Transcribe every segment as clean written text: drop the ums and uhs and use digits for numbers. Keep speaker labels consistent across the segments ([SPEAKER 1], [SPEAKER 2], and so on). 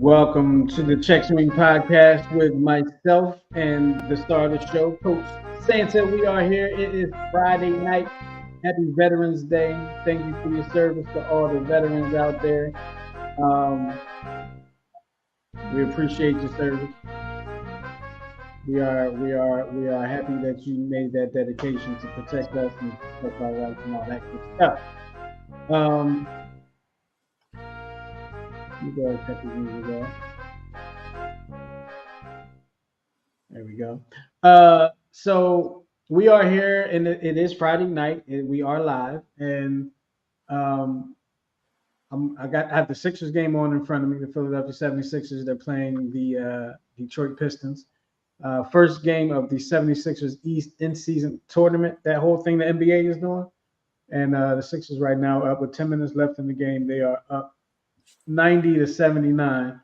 [SPEAKER 1] Welcome to the Check Swing Podcast with myself and the star of the show, Coach Santa. We are here. It is Friday night. Happy Veterans Day. Thank you for your service to all the veterans out there. Um, we appreciate your service. We are happy that you made that dedication to protect us and protect our rights and all that good stuff. Um, you go ahead, cut the music off. There we go. So we are here, and it is Friday night. And we are live, and um, I have the Sixers game on in front of me. The Philadelphia 76ers. They're playing the Detroit Pistons. First game of the 76ers East in-season tournament. That whole thing the NBA is doing, and the Sixers right now up with 10 minutes left in the game. They are up 90-79,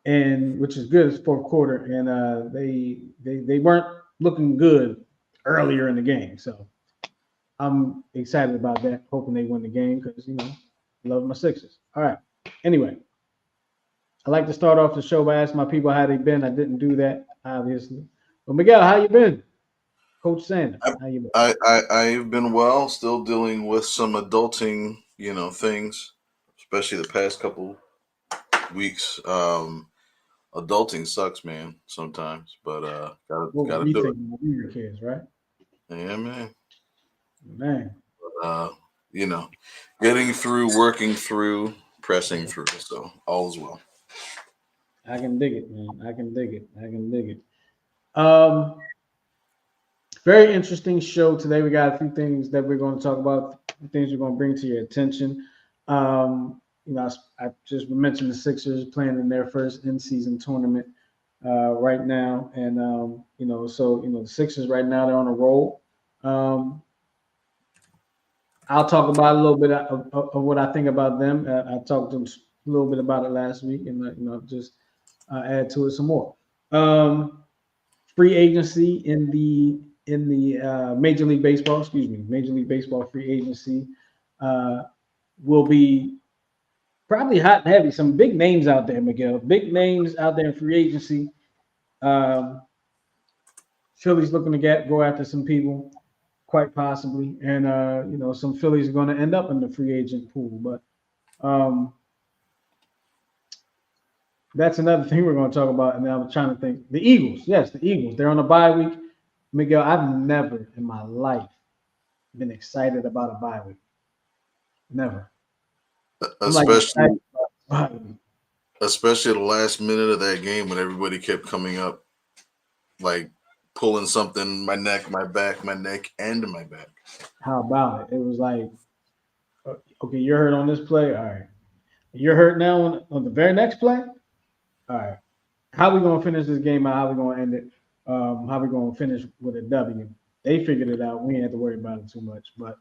[SPEAKER 1] and which is good. It's fourth quarter, and they weren't looking good earlier in the game, so I'm excited about that. Hoping they win the game because I love my Sixers. All right. Anyway, I like to start off the show by asking my people how they been. I didn't do that obviously, but Miguel, how you been? Coach Sanders,
[SPEAKER 2] I,
[SPEAKER 1] how you been?
[SPEAKER 2] I've been well, still dealing with some adulting, things, especially the past couple weeks. Adulting sucks, man, sometimes, but
[SPEAKER 1] What were
[SPEAKER 2] gotta
[SPEAKER 1] we
[SPEAKER 2] do it.
[SPEAKER 1] thinking when we were kids, right?
[SPEAKER 2] Yeah, man.
[SPEAKER 1] Man,
[SPEAKER 2] Uh, you know, getting through, working through, pressing through. So all is well.
[SPEAKER 1] I can dig it, man. I can dig it. I can dig it. Um, Very interesting show today. We got a few things that we're going to talk about, things we're going to bring to your attention. I just mentioned the Sixers playing in their first in-season tournament right now, and the Sixers right now they're on a roll. Um, I'll talk about a little bit of what I think about them. I talked to them a little bit about it last week, and just add to it some more. Um, Free agency in the Major League Baseball, excuse me, Major League Baseball free agency uh, will be probably hot and heavy. Some big names out there, Miguel. Big names out there in free agency. Um, Phillies looking to go after some people, quite possibly, and some Phillies are going to end up in the free agent pool. But um, that's another thing we're going to talk about. And I'm trying to think. The Eagles, yes, the Eagles. They're on a bye week. Miguel, I've never in my life been excited about a bye week. Never. I'm like excited
[SPEAKER 2] Especially,
[SPEAKER 1] about a bye week.
[SPEAKER 2] especially the last minute of that game when everybody kept coming up, like pulling something, my neck, my back, my neck, and my back.
[SPEAKER 1] How about it? It was like, okay, you're hurt on this play. All right. You're hurt now on the very next play. All right. How we gonna finish this game out? How we gonna end it? How we gonna finish with a W? They figured it out. We ain't have to worry about it too much. But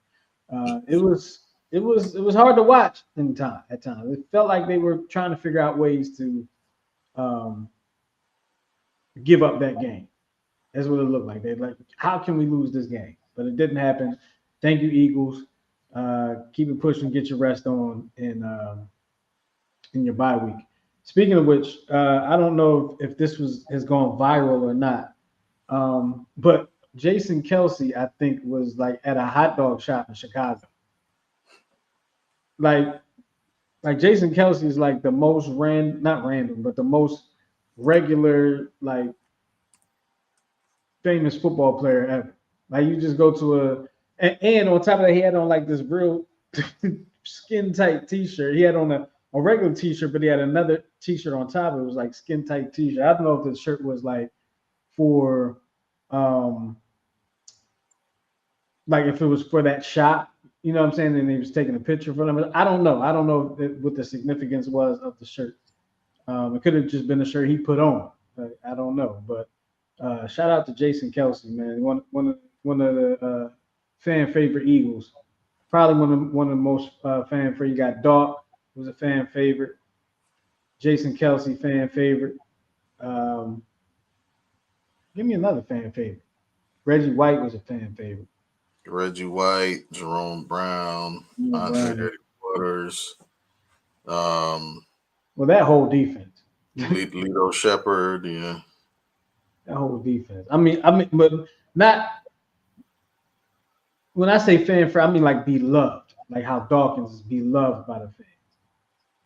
[SPEAKER 1] it was hard to watch at times. It felt like they were trying to figure out ways to um, give up that game. That's what it looked like. They like, how can we lose this game? But it didn't happen. Thank you, Eagles. Keep it pushing, get your rest on in your bye week. Speaking of which, I don't know if this has gone viral or not, but Jason Kelsey, I think, was like at a hot dog shop in Chicago. Like like Jason Kelsey is like the most not random, but the most regular like famous football player ever. Like you just go to and on top of that, he had on like this real skin tight T-shirt. He had on a regular T-shirt, but he had another T-shirt on top. It was like skin tight T-shirt. I don't know if the shirt was like for um like if it was for that shot. You know what I'm saying? And he was taking a picture for them. I don't know. I don't know what the significance was of the shirt. It could have just been a shirt he put on. I don't know, but shout out to Jason Kelsey, man. One of the fan favorite Eagles. Probably one of the most fan favorite. You got Doc, who's a fan favorite. Jason Kelsey, fan favorite. Um, Give me another fan favorite. Reggie White was a fan favorite.
[SPEAKER 2] Reggie White, Jerome Brown, Andre
[SPEAKER 1] Brown.
[SPEAKER 2] Waters. Um,
[SPEAKER 1] Well, that whole defense,
[SPEAKER 2] Lito Shepherd, yeah.
[SPEAKER 1] that whole defense. But not when I say fan for, I mean like beloved, like how Dawkins is beloved by the fans.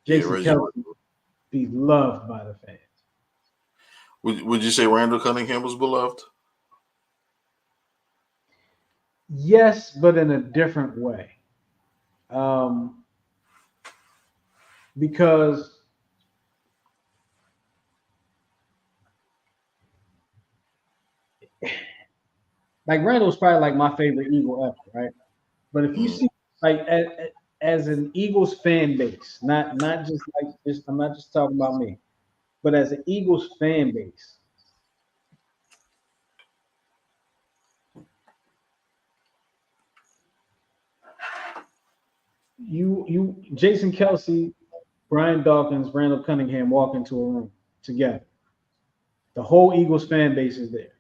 [SPEAKER 2] Yeah,
[SPEAKER 1] Jason
[SPEAKER 2] Reggie.
[SPEAKER 1] Kelsey beloved by the fans.
[SPEAKER 2] Would you say Randall Cunningham was beloved?
[SPEAKER 1] Yes, but in a different way. Um, because like Randall's probably like my favorite Eagle ever, right? But if you
[SPEAKER 2] Mm.
[SPEAKER 1] see like as an Eagles fan base, not just like just I'm not just talking about me, but as an Eagles fan base, you Jason Kelsey, Brian Dawkins, Randall Cunningham walk into a room together. The whole Eagles fan base is there.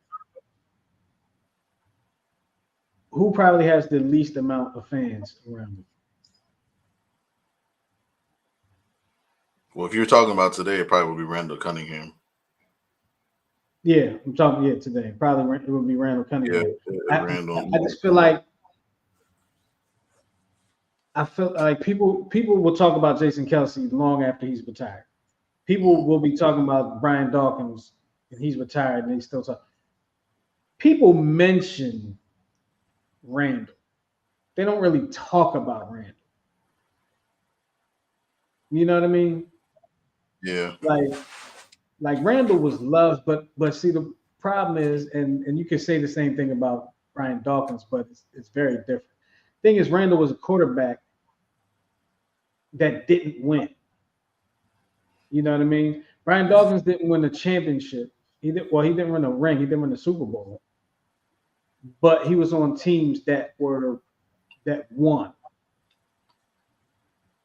[SPEAKER 1] Who probably has the least amount of fans around them?
[SPEAKER 2] Well, if you're talking about today, it probably would be Randall Cunningham.
[SPEAKER 1] Yeah, I'm talking today. Probably it would be Randall
[SPEAKER 2] Yeah,
[SPEAKER 1] Cunningham.
[SPEAKER 2] Randall.
[SPEAKER 1] I just feel like people will talk about Jason Kelsey long after he's retired. People
[SPEAKER 2] Mm.
[SPEAKER 1] will be talking about Brian Dawkins and he's retired and they still talk. People mention Randall. They don't really talk about Randall. You know what I mean?
[SPEAKER 2] Yeah,
[SPEAKER 1] Like Randall was loved, but see the problem is, and you can say the same thing about Brian Dawkins, but it's very different. Thing is, Randall was a quarterback that didn't win. You know what I mean? Brian Dawkins didn't win the championship. He didn't win a ring. He didn't win the Super Bowl. But he was on teams that won,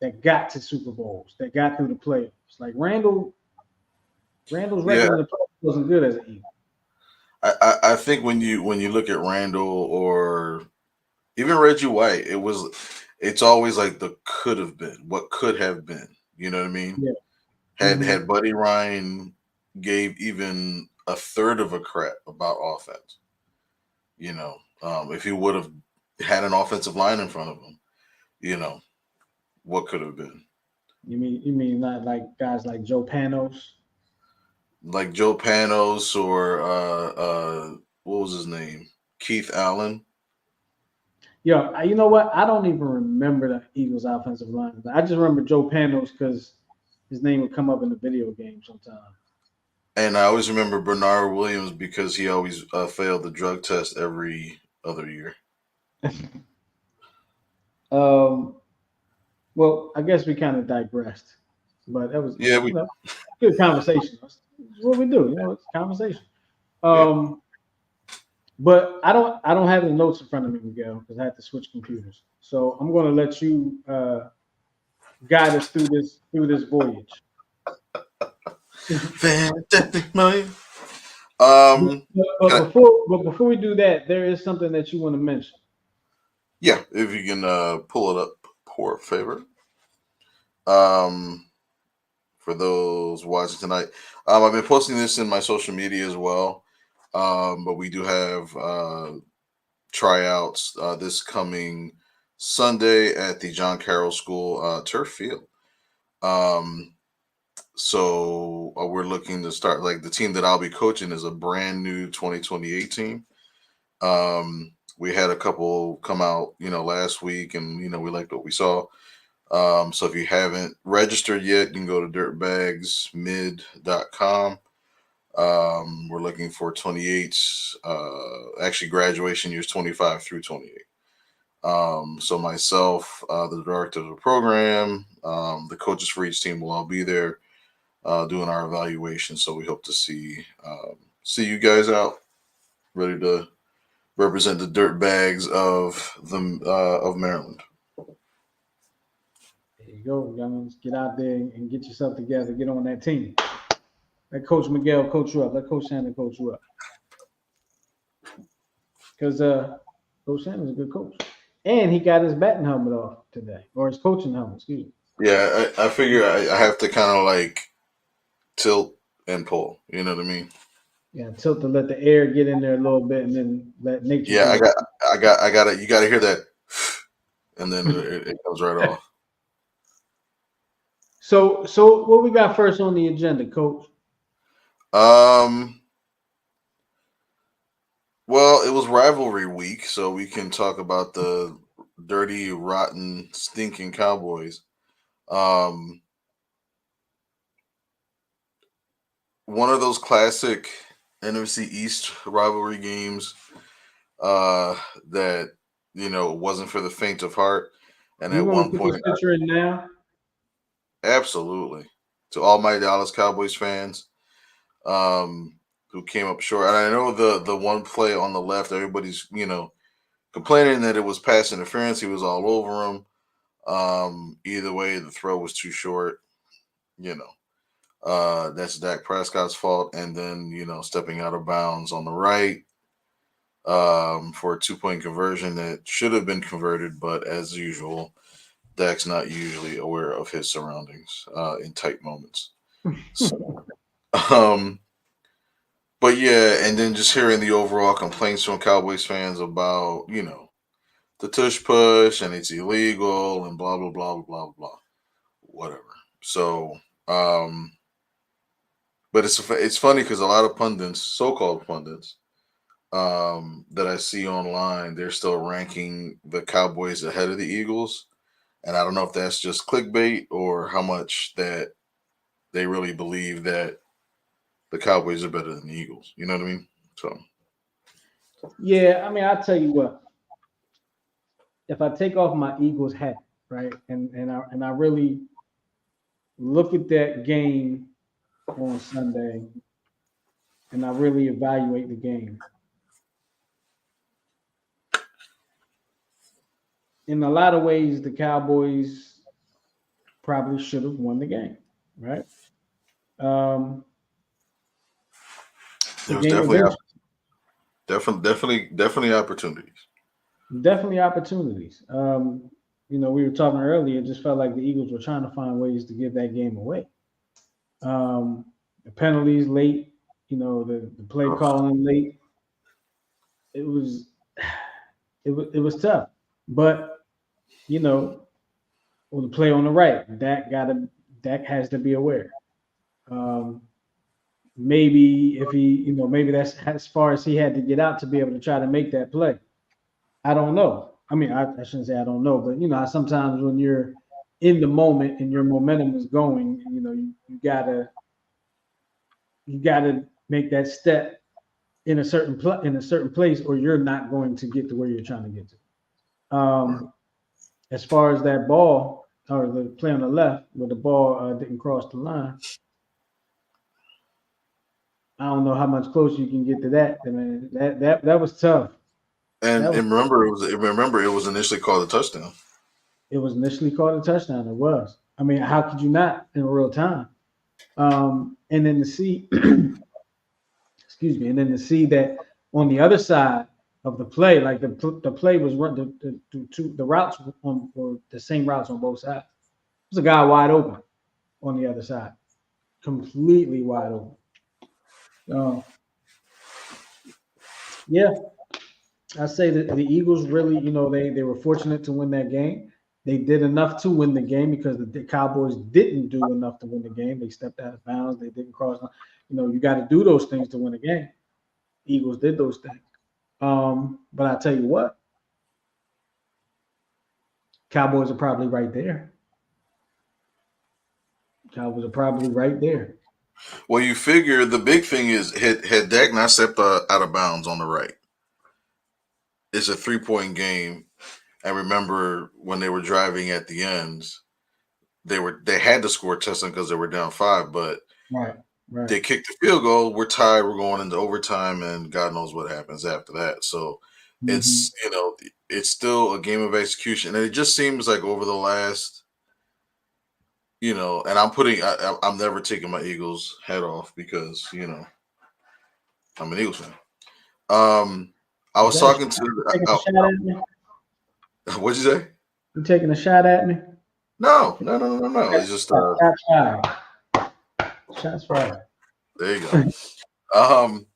[SPEAKER 1] that got to Super Bowls, that got through the playoffs. Like Randall's
[SPEAKER 2] yeah.
[SPEAKER 1] record in the playoffs wasn't good as an Eagle.
[SPEAKER 2] I think when you look at Randall or even Reggie White, it's always like the could have been, what could have been. You know what I mean?
[SPEAKER 1] Yeah.
[SPEAKER 2] Had Buddy Ryan gave even a third of a crap about offense, if he would have had an offensive line in front of him, you know, what could have been.
[SPEAKER 1] You mean not like guys like Joe Panos?
[SPEAKER 2] Like Joe Panos or what was his name? Keith Allen.
[SPEAKER 1] Yo, you know what? I don't even remember the Eagles offensive line. I just remember Joe Panos because his name would come up in the video game sometime.
[SPEAKER 2] And I always remember Bernard Williams because he always failed the drug test every other year.
[SPEAKER 1] um, well, I guess we kind of digressed, but that was
[SPEAKER 2] Yeah,
[SPEAKER 1] good conversation. That's what we do, it's conversation.
[SPEAKER 2] yeah.
[SPEAKER 1] But I don't have the notes in front of me, Miguel, because I had to switch computers. So I'm going to let you guide us through this voyage.
[SPEAKER 2] Fantastic money.
[SPEAKER 1] But
[SPEAKER 2] Can I-
[SPEAKER 1] before we do that, there is something that you want to mention.
[SPEAKER 2] yeah, if you can pull it up, por favor. Um, for those watching tonight, I've been posting this in my social media as well. But we do have tryouts this coming Sunday at the John Carroll School turf field. Um, so we're looking to start, like, the team that I'll be coaching is a brand new 2028 team. We had a couple come out, last week, and we liked what we saw. So if you haven't registered yet, you can go to dirtbagsmid.com. We're looking for 28s, actually graduation years 25 through 28. So myself, the director of the program, the coaches for each team will all be there doing our evaluation. So we hope to see you guys out, ready to represent the dirt bags of Maryland.
[SPEAKER 1] There you go, youngins. Get out there and get yourself together. Get on that team. Let Coach Miguel coach you up. Let Coach Shannon coach you up. Because Coach Shannon's a good coach. And he got his batting helmet off today, or his coaching helmet, excuse me.
[SPEAKER 2] Yeah, I figure I have to kind of like tilt and pull. You know what I mean?
[SPEAKER 1] Yeah, tilt to let the air get in there a little bit, and then let nature
[SPEAKER 2] Yeah,
[SPEAKER 1] do it.
[SPEAKER 2] I got it. You got to hear that, and then it comes right off.
[SPEAKER 1] So what we got first on the agenda, Coach?
[SPEAKER 2] Um, well, it was rivalry week, so we can talk about the dirty, rotten, stinking Cowboys. Um, One of those classic NFC East rivalry games uh, that wasn't for the faint of heart. And
[SPEAKER 1] You
[SPEAKER 2] at
[SPEAKER 1] want to
[SPEAKER 2] one
[SPEAKER 1] put
[SPEAKER 2] point,
[SPEAKER 1] this picture in now?
[SPEAKER 2] absolutely, to all my Dallas Cowboys fans who came up short. And I know the one play on the left, everybody's complaining that it was pass interference. He was all over him. Either way, the throw was too short. You know, that's Dak Prescott's fault. And then stepping out of bounds on the right for a 2-point conversion that should have been converted, but as usual, Dak's not usually aware of his surroundings in tight moments. So, um, but yeah, and then just hearing the overall complaints from Cowboys fans about the tush push and it's illegal and blah blah blah blah blah blah, whatever. So, um, but it's funny because a lot of pundits, so-called pundits, that I see online, they're still ranking the Cowboys ahead of the Eagles, and I don't know if that's just clickbait or how much that they really believe that the Cowboys are better than the Eagles. You know what I mean? So
[SPEAKER 1] Yeah, I mean, I'll tell you what. If I take off my Eagles hat, right, and I really look at that game on Sunday, and I really evaluate the game, in a lot of ways, the Cowboys probably should have won the game, right? Um, the
[SPEAKER 2] there was
[SPEAKER 1] game eventually,
[SPEAKER 2] definitely opportunities.
[SPEAKER 1] definitely opportunities. We were talking earlier. It just felt like the Eagles were trying to find ways to give that game away. The penalties late, the play
[SPEAKER 2] Ugh.
[SPEAKER 1] calling late. It was it was tough, but you know, or the play on the right, that has to be aware. Um, maybe if he, maybe that's as far as he had to get out to be able to try to make that play. I don't know. I mean, I shouldn't say I don't know, but sometimes when you're in the moment and your momentum is going, you gotta make that step in a certain place, or you're not going to get to where you're trying to get to. As far as that ball or the play on the left where the ball didn't cross the line, I don't know how much closer you can get to that. I mean, that was tough.
[SPEAKER 2] And,
[SPEAKER 1] That was
[SPEAKER 2] and remember it was initially called a touchdown.
[SPEAKER 1] it was initially called a touchdown. It was. I mean, how could you not in real time? And then to see, excuse me, and then to see that on the other side of the play, like the play was run the routes were the same routes on both sides. There's a guy wide open on the other side, completely wide open. So yeah, I say that the Eagles really, they were fortunate to win that game. They did enough to win the game because the Cowboys didn't do enough to win the game. They stepped out of bounds. They didn't cross. You got to do those things to win a game. Eagles did those things. But I tell you what, Cowboys are probably right there. Cowboys are probably right there.
[SPEAKER 2] Well, you figure the big thing is had Dak not stepped out of bounds on the right, it's a 3-point game. And remember when they were driving at the ends, they had to score a touchdown because they were down 5, but
[SPEAKER 1] Right, right.
[SPEAKER 2] they kicked the field goal. We're tied. We're going into overtime, and God knows what happens after that. So
[SPEAKER 1] Hmm.
[SPEAKER 2] it's still a game of execution, and it just seems like over the last and I'm never taking my Eagles head off because I'm an Eagles fan. Um, I
[SPEAKER 1] Is
[SPEAKER 2] was
[SPEAKER 1] that
[SPEAKER 2] talking to
[SPEAKER 1] you taking a shot at me?
[SPEAKER 2] what'd you say?
[SPEAKER 1] You taking a shot at me?
[SPEAKER 2] No. It's just
[SPEAKER 1] Shots fired. Shots fired.
[SPEAKER 2] there you go.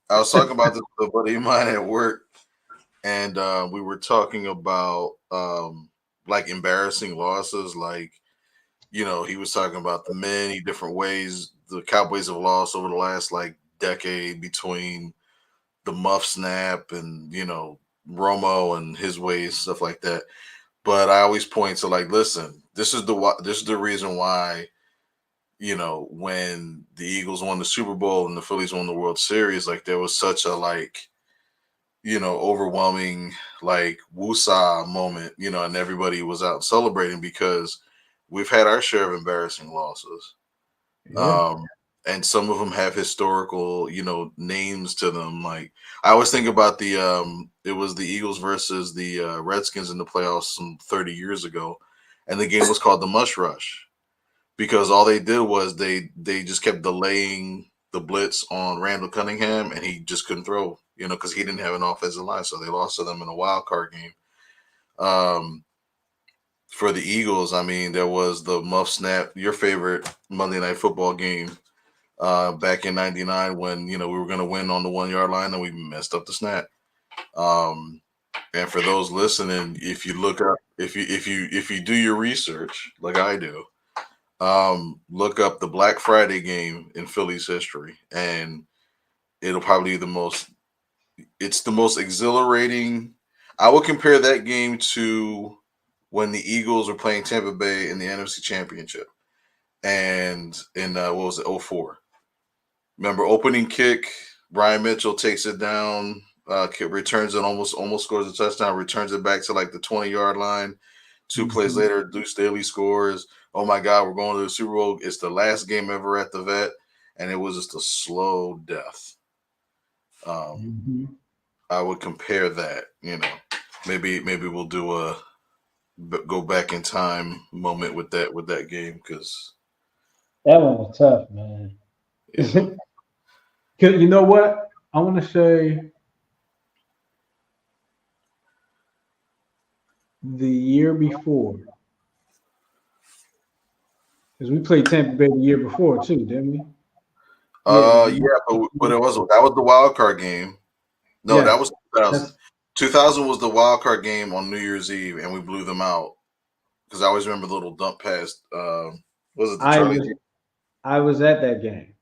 [SPEAKER 2] I was talking about this with a buddy of mine at work, and we were talking about like embarrassing losses. Like, he was talking about the many different ways the Cowboys have lost over the last like decade between the muff snap and Romo and his ways, stuff like that. But I always point to like, listen, this is the reason why when the Eagles won the Super Bowl and the Phillies won the World Series, like there was such a like overwhelming like woosah moment, and everybody was out celebrating because we've had our share of embarrassing losses.
[SPEAKER 1] Yeah.
[SPEAKER 2] Um, and some of them have historical, names to them. Like I always think about it was the Eagles versus the Redskins in the playoffs some 30 years ago, and the game was called the Mush Rush because all they did was they just kept delaying the blitz on Randall Cunningham, and he just couldn't throw, because he didn't have an offensive line, so they lost to them in a wild card game. Um, for the Eagles, I mean, there was the muff snap, your favorite Monday Night Football game back in '99 when we were going to win on the 1 yard line and we messed up the snap. Um, and for those listening, if you look up, if you do your research like I do, look up the Black Friday game in Phillies history, and it'll probably be it's the most exhilarating. I would compare that game to when the Eagles were playing Tampa Bay in the NFC Championship, and in what was it, '04? Remember opening kick, Brian Mitchell takes it down, returns it, almost scores a touchdown, returns it back to like the 20-yard line. 2 plays later, Deuce Staley scores. Oh my God, we're going to the Super Bowl. It's the last game ever at the Vet, and it was just a slow death. I would compare that. Maybe we'll do a go back in time moment with that game because
[SPEAKER 1] That one was tough, man.
[SPEAKER 2] yeah.
[SPEAKER 1] You know what? I want to say the year before, because we played Tampa Bay the year before too, didn't we? Yeah,
[SPEAKER 2] Yeah, but that was the wild card game. No, that
[SPEAKER 1] yes.
[SPEAKER 2] was 2000.
[SPEAKER 1] That's
[SPEAKER 2] 2000 was the wild card game on New Year's Eve, and we blew them out because I always remember the little dump pass. Was it the
[SPEAKER 1] I
[SPEAKER 2] Charlie?
[SPEAKER 1] was I was at that game.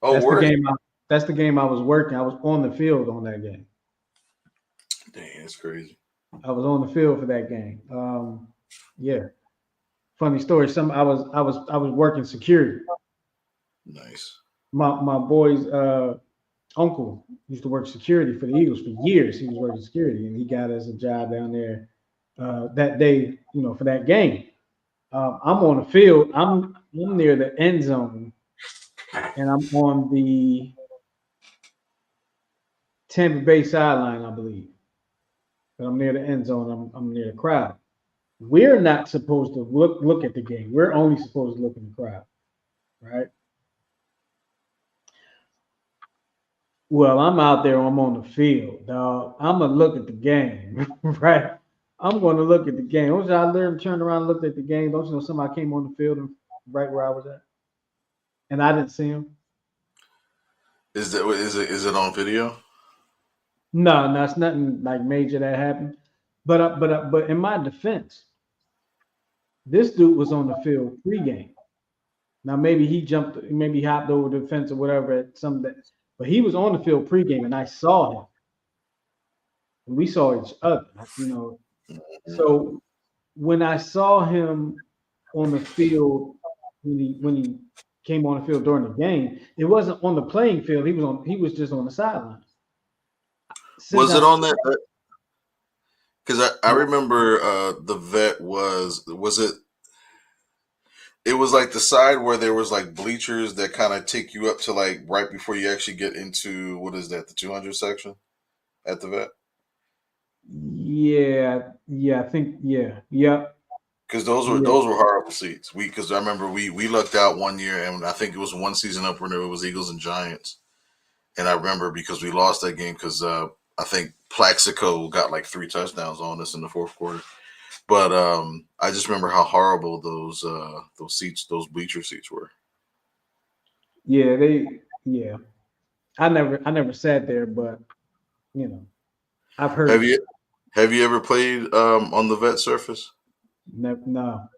[SPEAKER 2] Oh,
[SPEAKER 1] That's the
[SPEAKER 2] were you?
[SPEAKER 1] game. That's the game I was working. I was on the field on that game.
[SPEAKER 2] Dang, that's crazy.
[SPEAKER 1] I was on the field for that game. Yeah, funny story. I was working security.
[SPEAKER 2] Nice.
[SPEAKER 1] My boy's uncle used to work security for the Eagles for years. He was working security, and he got us a job down there that day. For that game. I'm on the field. I'm near the end zone, and I'm on the Tampa Bay sideline, I believe. But I'm near the end zone. I'm near the crowd. We're not supposed to look at the game. We're only supposed to look in the crowd, right? Well, I'm out there. I'm on the field, dog. I'm gonna look at the game, right? I'm going to look at the game. Don't you I literally turned around and looked at the game? Don't you know somebody came on the field and right where I was at, and I didn't see him?
[SPEAKER 2] Is it on video?
[SPEAKER 1] No, no, it's nothing like major that happened. But in my defense, this dude was on the field pregame. Now maybe he jumped, maybe he hopped over the fence or whatever at some day, but he was on the field pregame, and I saw him, and we saw each other.
[SPEAKER 2] Mhm.
[SPEAKER 1] So when I saw him on the field when he came on the field during the game, it wasn't on the playing field. He was just on the sideline. Since
[SPEAKER 2] Was
[SPEAKER 1] I
[SPEAKER 2] it on that? Because I remember the Vet was it? It was like the side where there was like bleachers that kind of take you up to like right before you actually get into what is that, the 200 section at the Vet?
[SPEAKER 1] Yeah, yeah, I think yeah, yep,
[SPEAKER 2] Because those were
[SPEAKER 1] yeah.
[SPEAKER 2] horrible seats. Because I remember we lucked out one year, and I think it was one season up when it was Eagles and Giants. And I remember because we lost that game because I think Plaxico got like 3 touchdowns on us in the fourth quarter. But I just remember how horrible those bleacher seats were.
[SPEAKER 1] Yeah, yeah. I never sat there, but you know, I've
[SPEAKER 2] Have
[SPEAKER 1] heard.
[SPEAKER 2] you have you ever played on the vet surface?
[SPEAKER 1] No,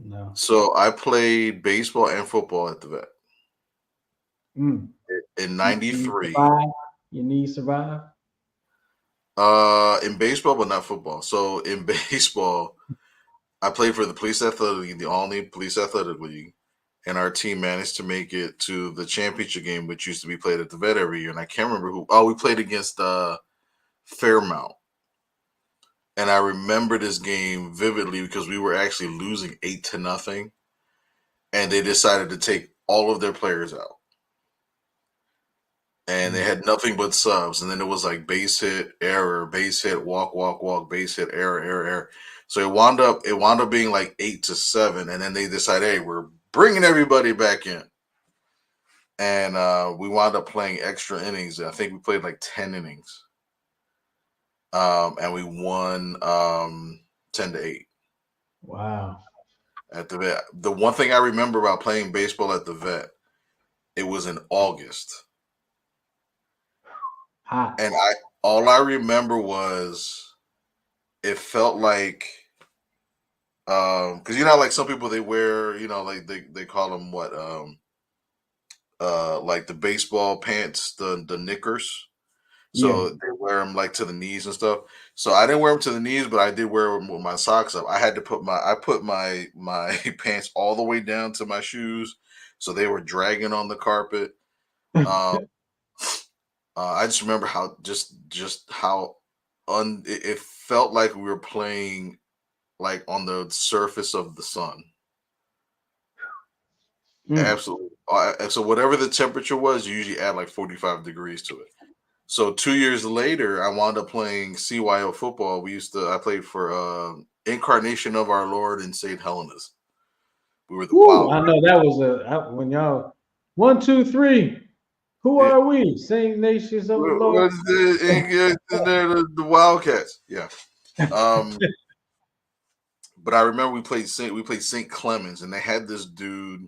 [SPEAKER 1] no.
[SPEAKER 2] So I played baseball and football at the vet
[SPEAKER 1] Mm.
[SPEAKER 2] in
[SPEAKER 1] You
[SPEAKER 2] '93.
[SPEAKER 1] survive. Your knees survive.
[SPEAKER 2] In baseball, but not football. So in baseball, I played for the Police Athletic League, the All-New Police Athletic League, and our team managed to make it to the championship game, which used to be played at the vet every year. And I can't remember who. Oh, we played against Fairmount. And I remember this game vividly because we were actually losing 8-0, and they decided to take all of their players out. And they
[SPEAKER 1] Mm.
[SPEAKER 2] had nothing but subs. And then it was like base hit, error, base hit, walk, walk, walk, base hit, error, error, error. So it wound up being like 8-7, and then they decided, hey, we're bringing everybody back in, and we wound up playing extra innings. I think we played like 10 innings, and we won 10-8
[SPEAKER 1] Wow.
[SPEAKER 2] at the vet. The one thing I remember about playing baseball at the vet, it was in August,
[SPEAKER 1] Hot.
[SPEAKER 2] and all I remember was it felt like because like some people they wear like they call them what like the baseball pants, the knickers.
[SPEAKER 1] Yeah.
[SPEAKER 2] So they wear them like to the knees and stuff. So I didn't wear them to the knees, but I did wear them with my socks up. I put my pants all the way down to my shoes, so they were dragging on the carpet. Um, I just remember how just how it felt like we were playing like on the surface of the sun.
[SPEAKER 1] Mm.
[SPEAKER 2] Absolutely. So whatever the temperature was, you usually add like 45 degrees to it. So 2 years later, I wound up playing CYO football. I played for Incarnation of Our Lord in St. Helena's. We were the
[SPEAKER 1] Woo,
[SPEAKER 2] Wild.
[SPEAKER 1] I know that was when y'all 1, 2, 3. Who
[SPEAKER 2] Yeah.
[SPEAKER 1] are we? Same nations of the Lord.
[SPEAKER 2] The Wildcats. Yeah. Um, but I remember we played St. Clemens, and they had this dude.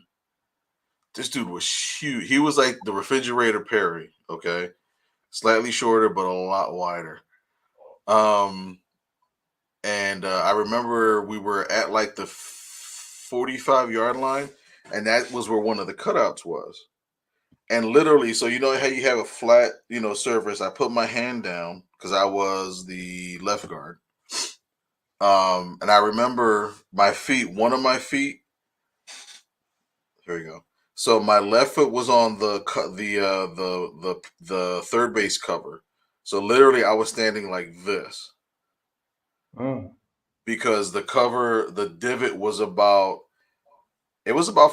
[SPEAKER 2] This dude was huge. He was like the refrigerator Perry. Okay, slightly shorter, but a lot wider. Um, and I remember we were at like the 45-yard line, and that was where one of the cutouts was. And literally, so you know how you have a flat, surface. I put my hand down because I was the left guard. And I remember one of my feet. Here we go. So my left foot was on the third base cover. So literally, I was standing like this
[SPEAKER 1] Oh,
[SPEAKER 2] because the divot was about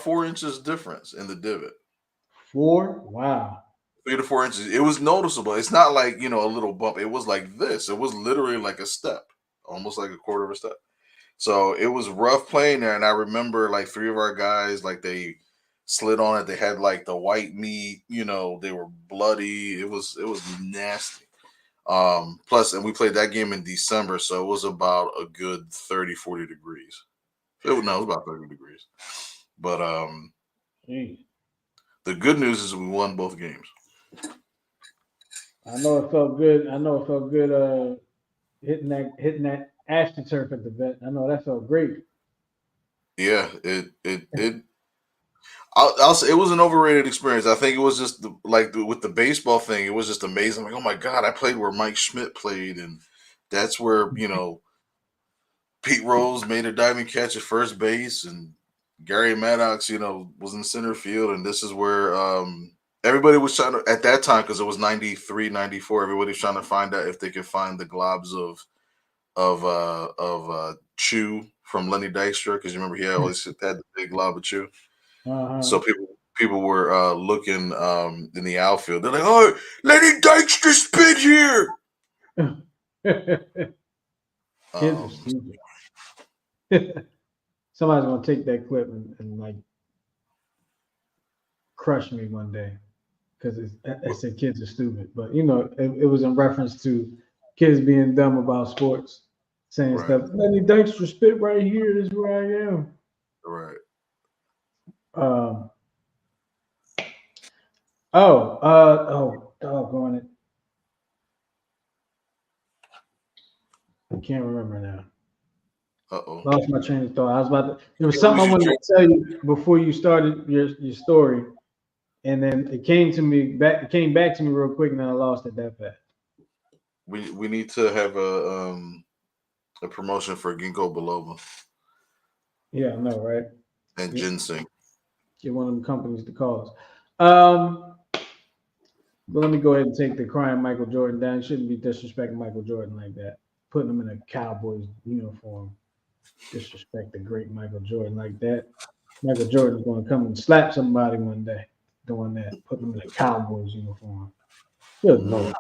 [SPEAKER 2] 4 inches difference in the divot.
[SPEAKER 1] 4. Wow.
[SPEAKER 2] 3 to 4 inches. It was noticeable. It's not like, a little bump. It was like this. It was literally like a step, almost like a quarter of a step. So it was rough playing there. And I remember like three of our guys, like they slid on it. They had like the white meat, they were bloody. It was nasty. Plus, and we played that game in December. So it was about a good 30-40 degrees. No, it was about 30 degrees. But
[SPEAKER 1] Jeez.
[SPEAKER 2] the good news is we won both games.
[SPEAKER 1] I know it felt good. I know it felt good. Hitting that AstroTurf at the vet. I know that felt great.
[SPEAKER 2] Yeah, I'll say it was an overrated experience. I think it was just with the baseball thing, it was just amazing. Like, oh my god, I played where Mike Schmidt played, and that's where Pete Rose made a diving catch at first base, and Gary Maddox, was in center field, and this is where everybody was trying to at that time because it was 93, 94. Everybody was trying to find out if they could find the globs of Chew from Lenny Dykstra because you remember he always had the big glob of Chew. So
[SPEAKER 1] Uh
[SPEAKER 2] people were looking in the outfield. They're like, "Oh, Lenny Dykstra spit here."
[SPEAKER 1] huh. Kids are
[SPEAKER 2] Um,
[SPEAKER 1] stupid. Somebody's gonna take that clip and like crush me one day because I said kids are stupid. But it was in reference to kids being dumb about sports. saying
[SPEAKER 2] Right.
[SPEAKER 1] stuff. Let me Dexter spit right here. This is where I am.
[SPEAKER 2] Right.
[SPEAKER 1] Um, doggone it. I can't remember now.
[SPEAKER 2] Uh-oh.
[SPEAKER 1] Lost my train of thought. I was about to. There was
[SPEAKER 2] You
[SPEAKER 1] something
[SPEAKER 2] lose
[SPEAKER 1] I
[SPEAKER 2] your
[SPEAKER 1] wanted
[SPEAKER 2] train.
[SPEAKER 1] to tell you before you started your story, and then it came to me back. It came back to me real quick, and then I lost it that fast.
[SPEAKER 2] We need to have a promotion for ginkgo biloba
[SPEAKER 1] Yeah, I know, right?
[SPEAKER 2] and
[SPEAKER 1] Get,
[SPEAKER 2] ginseng.
[SPEAKER 1] get one of them companies to call us. Um, but let me go ahead and take the crying Michael Jordan down. You shouldn't be disrespecting Michael Jordan like that. Putting him in a Cowboys uniform. Disrespect the great Michael Jordan like that. Michael Jordan's going to come and slap somebody one day doing that, putting him in a Cowboys uniform. Good
[SPEAKER 2] Mm,
[SPEAKER 1] Lord.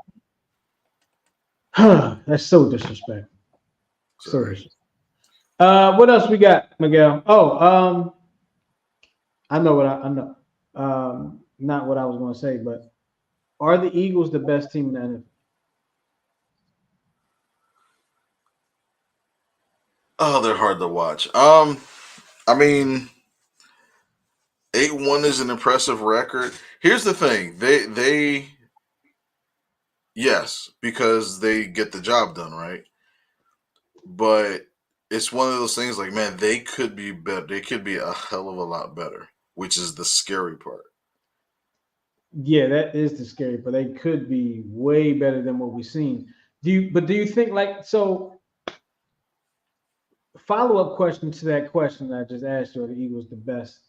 [SPEAKER 1] That's so disrespectful. So
[SPEAKER 2] sorry.
[SPEAKER 1] disrespectful. What else we got, Miguel? I know what I know. Not what I was going to say, but are the Eagles the best team in the NFL?
[SPEAKER 2] Oh, they're hard to watch. I mean, 8-1 is an impressive record. Here's the thing. They yes, because they get the job done, right? But it's one of those things like, man, they could be better. They could be a hell of a lot better, which is the scary part.
[SPEAKER 1] Yeah, that is the scary, but they could be way better than what we've seen. Do you think like so? Follow up question to that question I just asked you: are the Eagles the best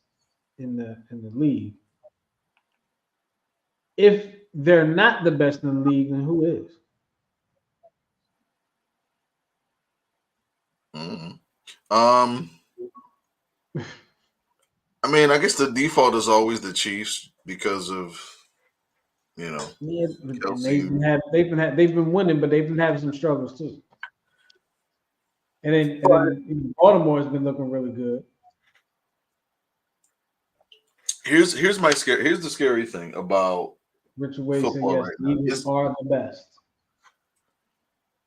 [SPEAKER 1] in the league? If they're not the best in the league, then who is?
[SPEAKER 2] Mm. Um, I mean, I guess the default is always the Chiefs because of you know
[SPEAKER 1] Yeah, and
[SPEAKER 2] Kelsey.
[SPEAKER 1] they've been winning, but they've been having some struggles too. And then Baltimore has been looking really good.
[SPEAKER 2] Here's my scare. Here's the scary thing about
[SPEAKER 1] Richard Wade said
[SPEAKER 2] football
[SPEAKER 1] yes,
[SPEAKER 2] right
[SPEAKER 1] the
[SPEAKER 2] now.
[SPEAKER 1] Eagles
[SPEAKER 2] Is
[SPEAKER 1] are the best.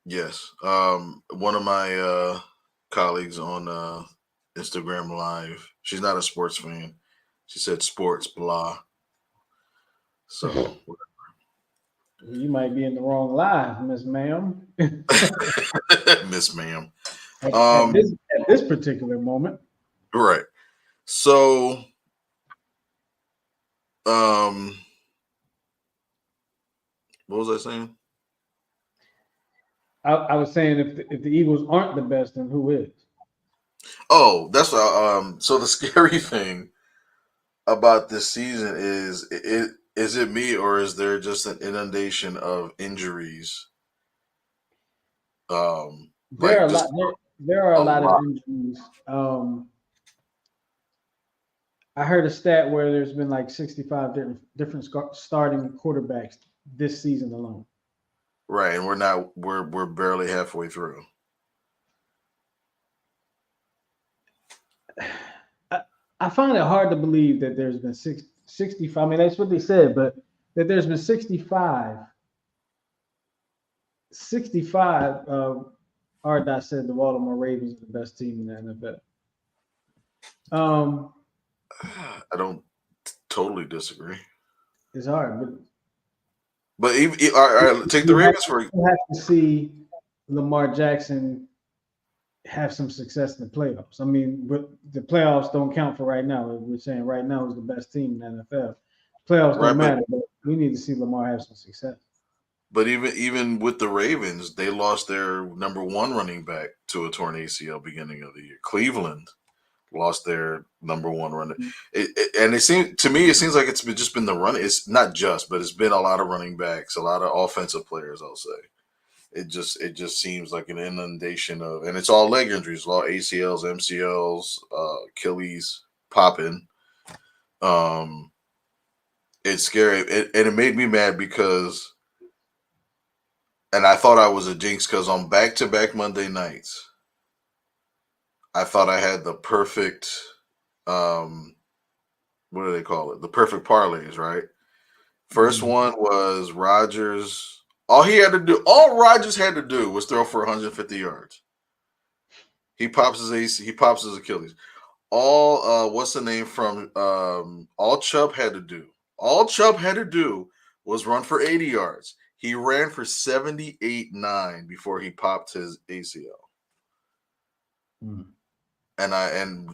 [SPEAKER 2] yes. One of my colleagues on Instagram Live. She's not a sports fan. She said sports blah. So
[SPEAKER 1] You might be in the wrong live, Miss Ma'am.
[SPEAKER 2] Miss Ma'am.
[SPEAKER 1] at
[SPEAKER 2] Um,
[SPEAKER 1] this particular moment.
[SPEAKER 2] right. So um, what was I saying?
[SPEAKER 1] I was saying if the Eagles aren't the best, then who is?
[SPEAKER 2] Oh, that's so the scary thing about this season is it me or is there just an inundation of injuries?
[SPEAKER 1] There are
[SPEAKER 2] Like
[SPEAKER 1] a
[SPEAKER 2] just
[SPEAKER 1] lot there are a
[SPEAKER 2] a
[SPEAKER 1] lot of
[SPEAKER 2] lot.
[SPEAKER 1] injuries. I heard a stat where there's been like 65 different starting quarterbacks this season alone.
[SPEAKER 2] Right, and we're barely halfway through.
[SPEAKER 1] I, I find it hard to believe that there's been 65. I mean, that's what they said, but that there's been 65. Ardot said the Baltimore Ravens are the best team in the NFL.
[SPEAKER 2] I don't totally disagree.
[SPEAKER 1] It's hard, but
[SPEAKER 2] But even all right, take the Ravens for
[SPEAKER 1] you have to see Lamar Jackson have some success in the playoffs. I mean, but the playoffs don't count for right now. We're saying right now is the best team in the NFL. Playoffs don't
[SPEAKER 2] right,
[SPEAKER 1] matter, but we need to see Lamar have some success.
[SPEAKER 2] but even with the Ravens, they lost their number one running back to a torn ACL beginning of the year. Cleveland lost their number one runner. And it seems to me, it seems like just been the run. It's not just, but it's been a lot of running backs, a lot of offensive players. I'll say it just seems like an inundation of, and it's all leg injuries, all ACLs, MCLs, Achilles popping. Um, it's scary, and it made me mad because, and I thought I was a jinx because on back to back Monday nights, I thought I had the perfect. Um, what do they call it? The perfect parlays, right? First
[SPEAKER 1] Mm.
[SPEAKER 2] one was Rodgers. All Rodgers had to do was throw for 150 yards. He pops his AC. He pops his Achilles. All what's the name from all Chubb had to do. All Chubb had to do was run for 80 yards. He ran for 78.9 before he popped his ACL. And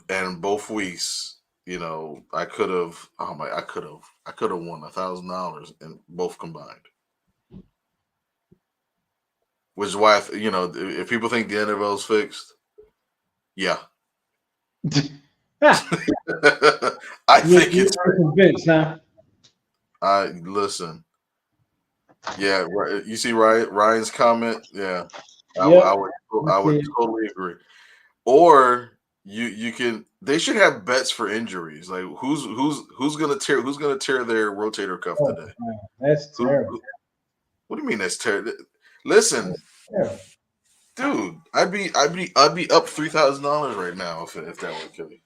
[SPEAKER 2] and both weeks, I could have I could have won $1,000 in both combined. Which is why if people think the NFL is fixed, yeah. I think
[SPEAKER 1] You're
[SPEAKER 2] it's
[SPEAKER 1] convinced, huh?
[SPEAKER 2] I listen. Yeah, right. You see Ryan's comment? Yeah.
[SPEAKER 1] Yep.
[SPEAKER 2] I would totally agree. Or you can they should have bets for injuries. Like who's gonna tear their rotator cuff
[SPEAKER 1] Oh,
[SPEAKER 2] today?
[SPEAKER 1] man, that's terrible.
[SPEAKER 2] What do you mean that's terrible? Listen,
[SPEAKER 1] That's terrible.
[SPEAKER 2] dude, I'd be up $3,000 right now if that would kill you.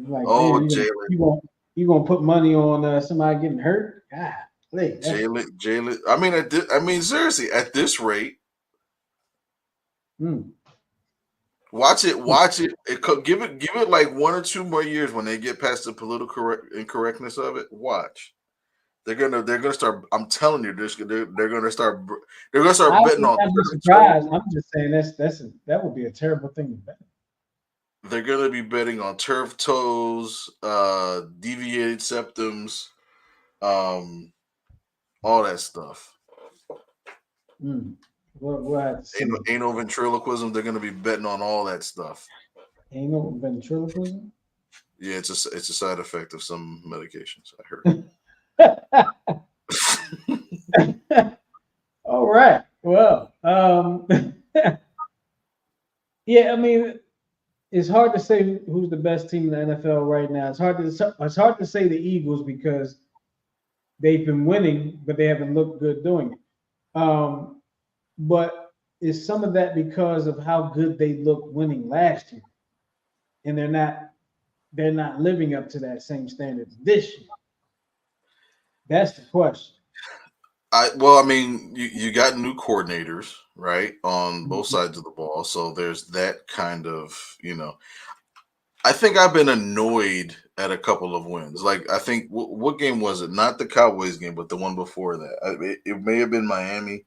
[SPEAKER 1] Like,
[SPEAKER 2] Oh,
[SPEAKER 1] damn,
[SPEAKER 2] Jalen.
[SPEAKER 1] you gonna put money on somebody getting hurt? God, that's
[SPEAKER 2] Jalen. I mean, seriously, at this rate,
[SPEAKER 1] mm.
[SPEAKER 2] watch it. Give it like 1 or 2 more years when they get past the political incorrectness of it. Watch, they're gonna start. I'm telling you, they're gonna
[SPEAKER 1] I
[SPEAKER 2] start betting
[SPEAKER 1] would
[SPEAKER 2] on
[SPEAKER 1] not be
[SPEAKER 2] turf
[SPEAKER 1] surprised.
[SPEAKER 2] toes.
[SPEAKER 1] I'm just saying that would be a terrible thing to bet.
[SPEAKER 2] They're gonna be betting on turf toes, deviated septums, um, all that stuff.
[SPEAKER 1] Mm. We'll have to see.
[SPEAKER 2] Anal ventriloquism. They're gonna be betting on all that stuff.
[SPEAKER 1] Anal ventriloquism.
[SPEAKER 2] Yeah, it's a side effect of some medications. I heard.
[SPEAKER 1] All right. Well, yeah. I mean, it's hard to say who's the best team in the NFL right now. It's hard to say the Eagles because they've been winning, but they haven't looked good doing it. But is some of that because of how good they looked winning last year, and they're not living up to that same standard this year? That's the question.
[SPEAKER 2] I mean, you got new coordinators, right, on both
[SPEAKER 1] Mhm.
[SPEAKER 2] sides of the ball. So there's that kind of. I think I've been annoyed at a couple of wins. Like I think what game was it? Not the Cowboys game, but the one before that. It may have been Miami,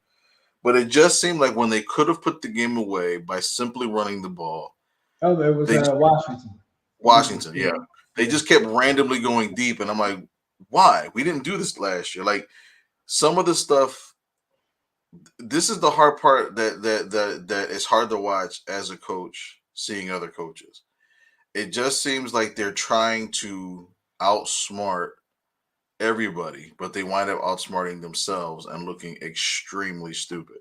[SPEAKER 2] but it just seemed like when they could have put the game away by simply running the ball,
[SPEAKER 1] Oh, it was
[SPEAKER 2] they just
[SPEAKER 1] Washington.
[SPEAKER 2] Washington, yeah, they
[SPEAKER 1] Yeah.
[SPEAKER 2] just kept randomly going deep, and I'm like, why? We didn't do this last year. Like some of the stuff. This is the hard part that is hard to watch as a coach, seeing other coaches. It just seems like they're trying to outsmart everybody, but they wind up outsmarting themselves and looking extremely stupid.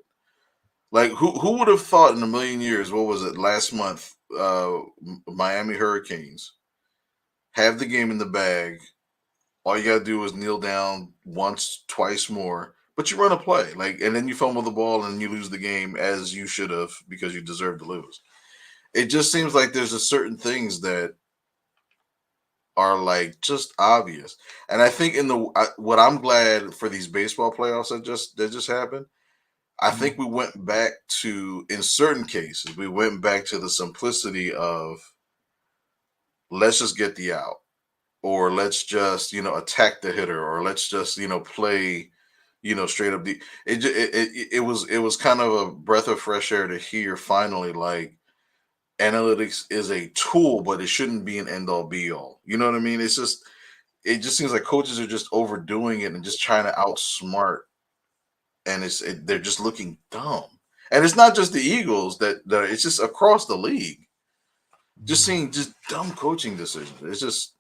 [SPEAKER 2] Like who would have thought in a million years? What was it last month? Miami Hurricanes have the game in the bag. All you gotta do is kneel down once, twice more, but you run a play, and then you fumble the ball and you lose the game as you should have because you deserve to lose. It just seems like there's a certain things that are like just obvious, and I think what I'm glad for these baseball playoffs that just happened. I think we went back to, in certain cases, we went back to the simplicity of let's just get the out, or let's just attack the hitter, or let's just play straight up. It was kind of a breath of fresh air to hear finally, like, analytics is a tool, but it shouldn't be an end all be all. You know what I mean? It just seems like coaches are just overdoing it and just trying to outsmart, and they're just looking dumb. And it's not just the Eagles that it's just across the league. Just seeing just dumb coaching decisions. It's just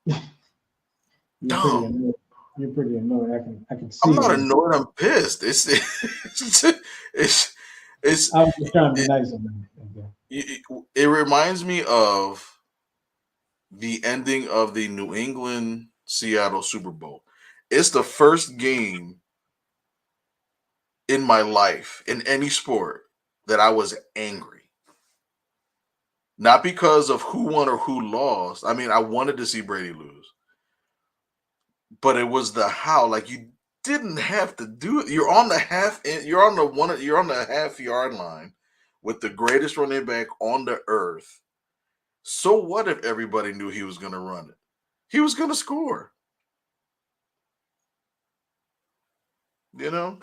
[SPEAKER 1] You're pretty
[SPEAKER 2] dumb.
[SPEAKER 1] annoyed. You're pretty annoyed. I can
[SPEAKER 2] I'm
[SPEAKER 1] see
[SPEAKER 2] not
[SPEAKER 1] that.
[SPEAKER 2] annoyed. I'm pissed. It's it's
[SPEAKER 1] I was just trying to be
[SPEAKER 2] it,
[SPEAKER 1] nice about it. Okay.
[SPEAKER 2] it reminds me of the ending of the New England Seattle Super Bowl. It's the first game in my life in any sport that I was angry. Not because of who won or who lost. I mean, I wanted to see Brady lose, but it was the how. Like, you didn't have to do it. You're on the half. You're on the one. You're on the half-yard line with the greatest running back on the earth. So what if everybody knew he was going to run it? He was going to score. You know.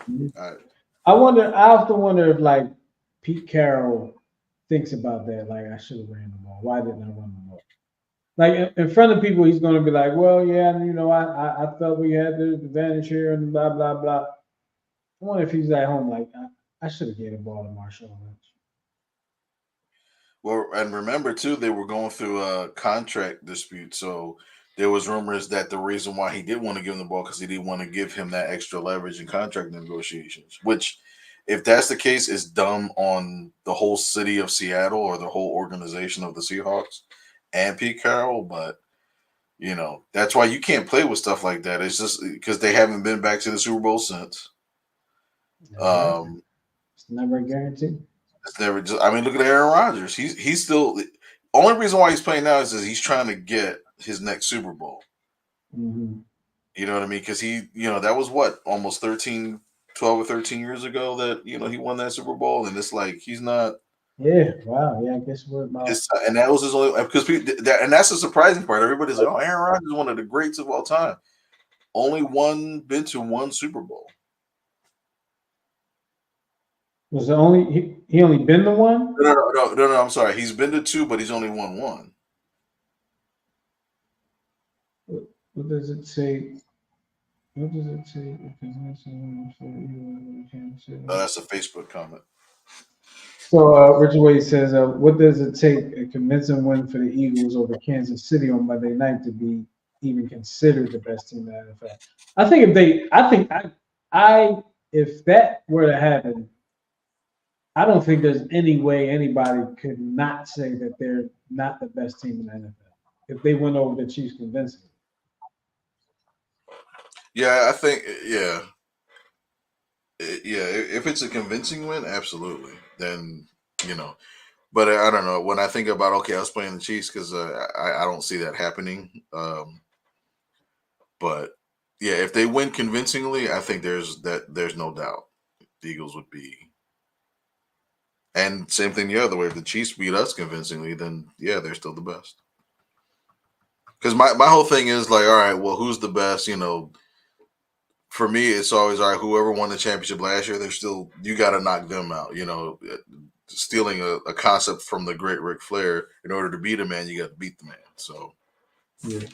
[SPEAKER 1] I wonder. I often wonder if like Pete Carroll thinks about that. Like I should have ran the ball. Why didn't I run the ball? Like in front of people, he's going to be like, "Well, yeah, you know, I felt we had the advantage here, and blah blah blah." I wonder if he's at home like I should have gave the ball to Marshall Lynch.
[SPEAKER 2] Well, and remember too, they were going through a contract dispute, so there was rumors that the reason why he did want to give him the ball because he didn't want to give him that extra leverage in contract negotiations. Which, if that's the case, is dumb on the whole city of Seattle or the whole organization of the Seahawks and Pete Carroll. But that's why you can't play with stuff like that. It's just because they haven't been back to the Super Bowl since.
[SPEAKER 1] It's never a guarantee.
[SPEAKER 2] It's never just. I mean, look at Aaron Rodgers. He's still. Only reason why he's playing now is he's trying to get his next Super Bowl.
[SPEAKER 1] Mm-hmm.
[SPEAKER 2] You know what I mean? Because that was what, almost 13, 12 or 13 years ago that, he won that Super Bowl. And it's like, he's not.
[SPEAKER 1] Yeah. Wow. Yeah. I guess we're about.
[SPEAKER 2] And that was his only, because and that's the surprising part. Everybody's like, oh, Aaron Rodgers is one of the greats of all time. Only been to one Super Bowl.
[SPEAKER 1] Was the only he only been the one?
[SPEAKER 2] No. I'm sorry. He's been to two, but he's only won one.
[SPEAKER 1] What does it say? What does it say?
[SPEAKER 2] That's a Facebook comment.
[SPEAKER 1] So Richard Wade says, "What does it take a convincing win for the Eagles over Kansas City on Monday night to be even considered the best team in the NFL?" I think if that were to happen, I don't think there's any way anybody could not say that they're not the best team in the NFL if they went over the Chiefs convincingly.
[SPEAKER 2] Yeah, I think if it's a convincing win, absolutely. Then but I don't know. When I think about I was playing the Chiefs because I don't see that happening. But yeah, if they win convincingly, I think there's no doubt the Eagles would be. And same thing the other way. If the Chiefs beat us convincingly, then yeah, they're still the best. Because my whole thing is like, all right, well, who's the best? For me, it's always all right. Whoever won the championship last year, you got to knock them out. Stealing a concept from the great Ric Flair. In order to beat a man, you got to beat the man. So,
[SPEAKER 1] yeah.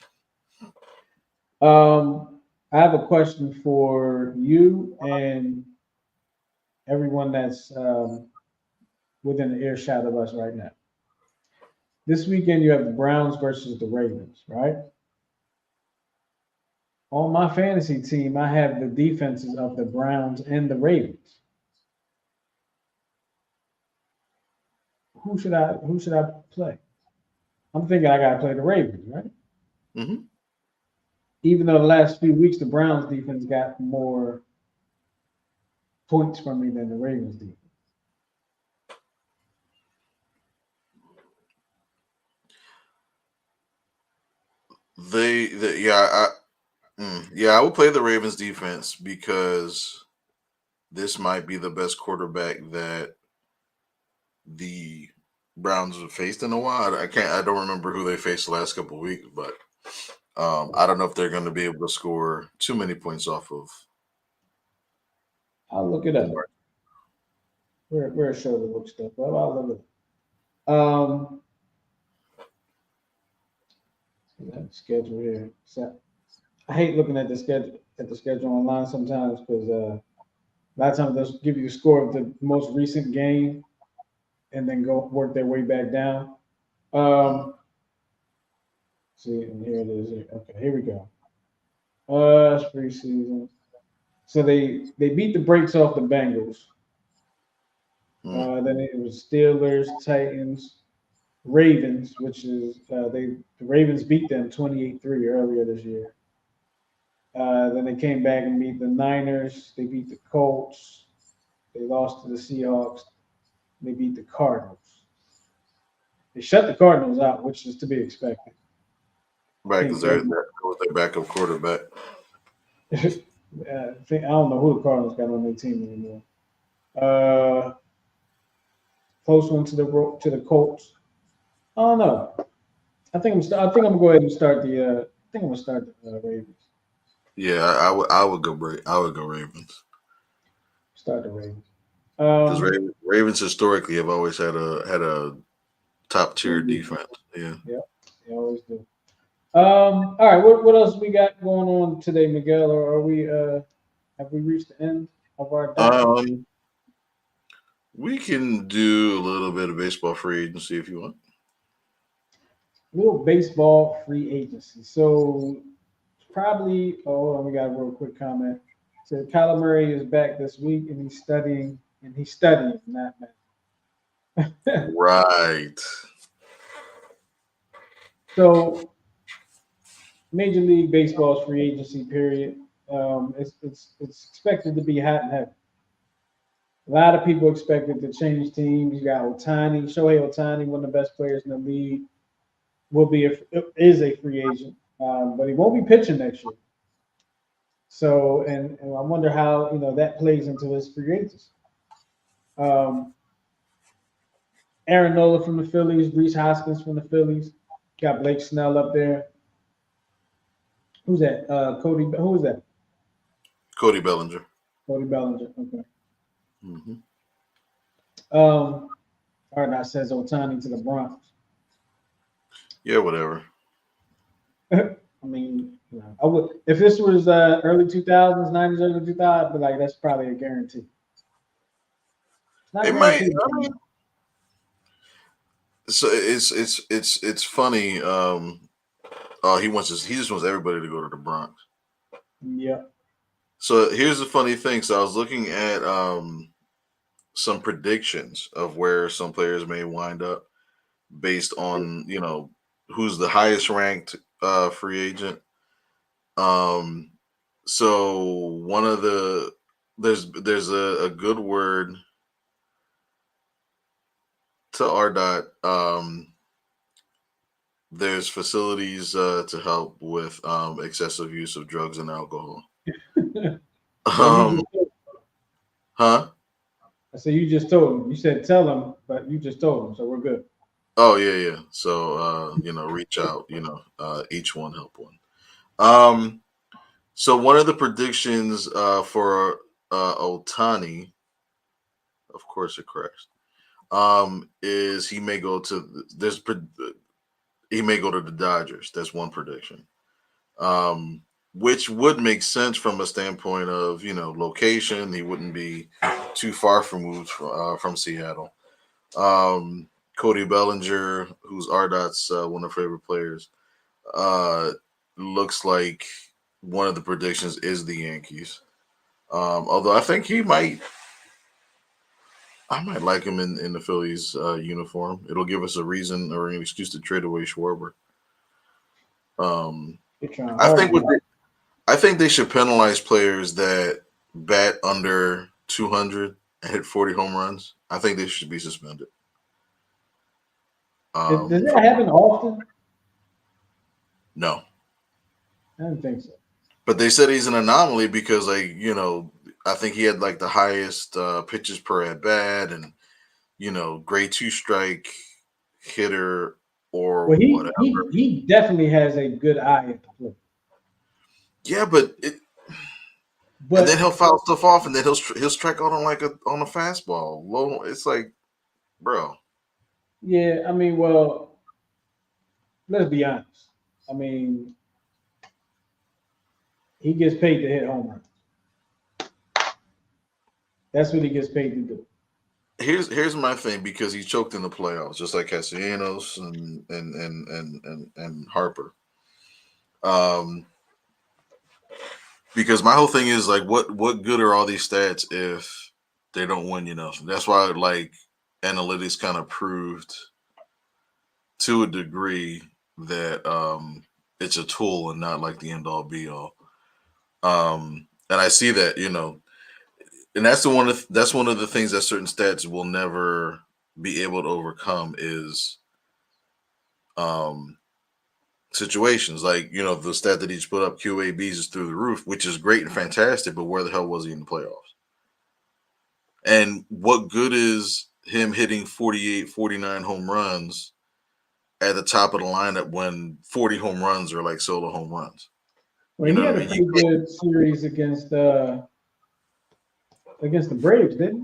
[SPEAKER 1] I have a question for you and everyone that's within the earshot of us right now. This weekend, you have the Browns versus the Ravens, right? On my fantasy team, I have the defenses of the Browns and the Ravens. Who should I play? I'm thinking I gotta play the Ravens, right?
[SPEAKER 2] mm-hmm.
[SPEAKER 1] Even though the last few weeks the Browns defense got more points from me than the Ravens defense.
[SPEAKER 2] I would play the Ravens defense because this might be the best quarterback that the Browns have faced in a while. I don't remember who they faced the last couple of weeks, but I don't know if they're going to be able to score too many points off of.
[SPEAKER 1] I'll look it up. We're a show to look stuff up. I'll look it up. Schedule here. So, I hate looking at the schedule online sometimes because a lot of times they'll give you the score of the most recent game and then go work their way back down. See, and here it is. Okay, here we go. It's preseason. So they beat the brakes off the Bengals. Then it was Steelers, Titans, Ravens, which is the Ravens beat them 28-3 earlier this year. Then they came back and beat the Niners. They beat the Colts. They lost to the Seahawks. They beat the Cardinals. They shut the Cardinals out, which is to be expected.
[SPEAKER 2] Right, because that was their backup quarterback.
[SPEAKER 1] I don't know who the Cardinals got on their team anymore. Uh, Close one to the Colts. I don't know. I think I'm gonna go ahead and start the. I think I'm gonna start the Ravens.
[SPEAKER 2] Yeah, I would go Ravens
[SPEAKER 1] Start the Ravens.
[SPEAKER 2] because
[SPEAKER 1] Um,
[SPEAKER 2] Ravens historically have always had a top tier defense. Yeah.
[SPEAKER 1] yeah, they always do. All right, what else we got going on today, Miguel? Or are we have we reached the end of our docket?
[SPEAKER 2] Um, we can do a little bit of baseball free agency if you want.
[SPEAKER 1] Little baseball free agency. So probably. Oh, hold on, we got a real quick comment. So Kyler Murray is back this week, and he's studying, not math.
[SPEAKER 2] Right.
[SPEAKER 1] So Major League Baseball's free agency period. It's expected to be hot and heavy. A lot of people expected to change teams. You got Shohei Otani, one of the best players in the league, is a free agent, but he won't be pitching next year. So, and I wonder how that plays into his free agency. Um, Aaron Nola from the Phillies, Reese Hoskins from the Phillies, got Blake Snell up there. Who's that? Cody. Who is that?
[SPEAKER 2] Cody Bellinger.
[SPEAKER 1] Cody Bellinger. Okay.
[SPEAKER 2] Hmm.
[SPEAKER 1] Arnott says Otani to the Bronx.
[SPEAKER 2] Yeah, whatever.
[SPEAKER 1] I mean, I would if this was early 2000s, 90s, early 2000s, I'd be like, that's probably a guarantee. It's not
[SPEAKER 2] It might.
[SPEAKER 1] guaranteed.
[SPEAKER 2] I mean, so it's funny. Oh, he just wants everybody to go to the Bronx.
[SPEAKER 1] Yeah.
[SPEAKER 2] So here's the funny thing. So I was looking at some predictions of where some players may wind up based on who's the highest ranked free agent. Um, so one of the there's a good word to RDOT. There's facilities to help with excessive use of drugs and alcohol.
[SPEAKER 1] Well, you
[SPEAKER 2] Um,
[SPEAKER 1] just told,
[SPEAKER 2] huh?
[SPEAKER 1] I said you just told him. You said tell him, but you just told him, so we're good.
[SPEAKER 2] Oh yeah, yeah. So reach out. Each one help one. Um, so one of the predictions for Otani, of course, it crashed. Is he may go to he may go to the Dodgers. That's one prediction. Um, which would make sense from a standpoint of location. He wouldn't be too far removed from Seattle. Um, Cody Bellinger, who's Ardot's one of her favorite players, uh, looks like one of the predictions is the Yankees. Although I might like him in the Phillies uniform. It'll give us a reason or an excuse to trade away Schwarber. Um,
[SPEAKER 1] You're trying
[SPEAKER 2] I
[SPEAKER 1] hard.
[SPEAKER 2] think I think they should penalize players that bat under 200 and hit 40 home runs. I think they should be suspended.
[SPEAKER 1] Does that
[SPEAKER 2] From
[SPEAKER 1] happen often?
[SPEAKER 2] No,
[SPEAKER 1] I don't think so.
[SPEAKER 2] but they said he's an anomaly because I think he had like the highest pitches per at bat and grade two strike hitter or
[SPEAKER 1] Well, he
[SPEAKER 2] whatever.
[SPEAKER 1] he he definitely has a good eye at the plate,
[SPEAKER 2] Yeah, and then
[SPEAKER 1] but
[SPEAKER 2] he'll foul stuff off, and then he'll strike out on a fastball. Low, it's like, bro.
[SPEAKER 1] yeah, I mean, well, let's be honest. I mean, he gets paid to hit home runs. That's what he gets paid to do.
[SPEAKER 2] Here's my thing because he choked in the playoffs, just like Castellanos and Harper. Um, because my whole thing is like, what good are all these stats if they don't win you nothing? That's why like analytics kind of proved to a degree that it's a tool and not like the end all be all. And I see that and that's one of the things that certain stats will never be able to overcome is um situations. Like, the stat that he's put up, QABs is through the roof, which is great and fantastic, but where the hell was he in the playoffs? And what good is him hitting 48, 49 home runs at the top of the lineup when 40 home runs are like solo home runs?
[SPEAKER 1] Well,
[SPEAKER 2] You
[SPEAKER 1] he
[SPEAKER 2] know
[SPEAKER 1] had
[SPEAKER 2] what I
[SPEAKER 1] a
[SPEAKER 2] mean?
[SPEAKER 1] pretty good series against the Braves, didn't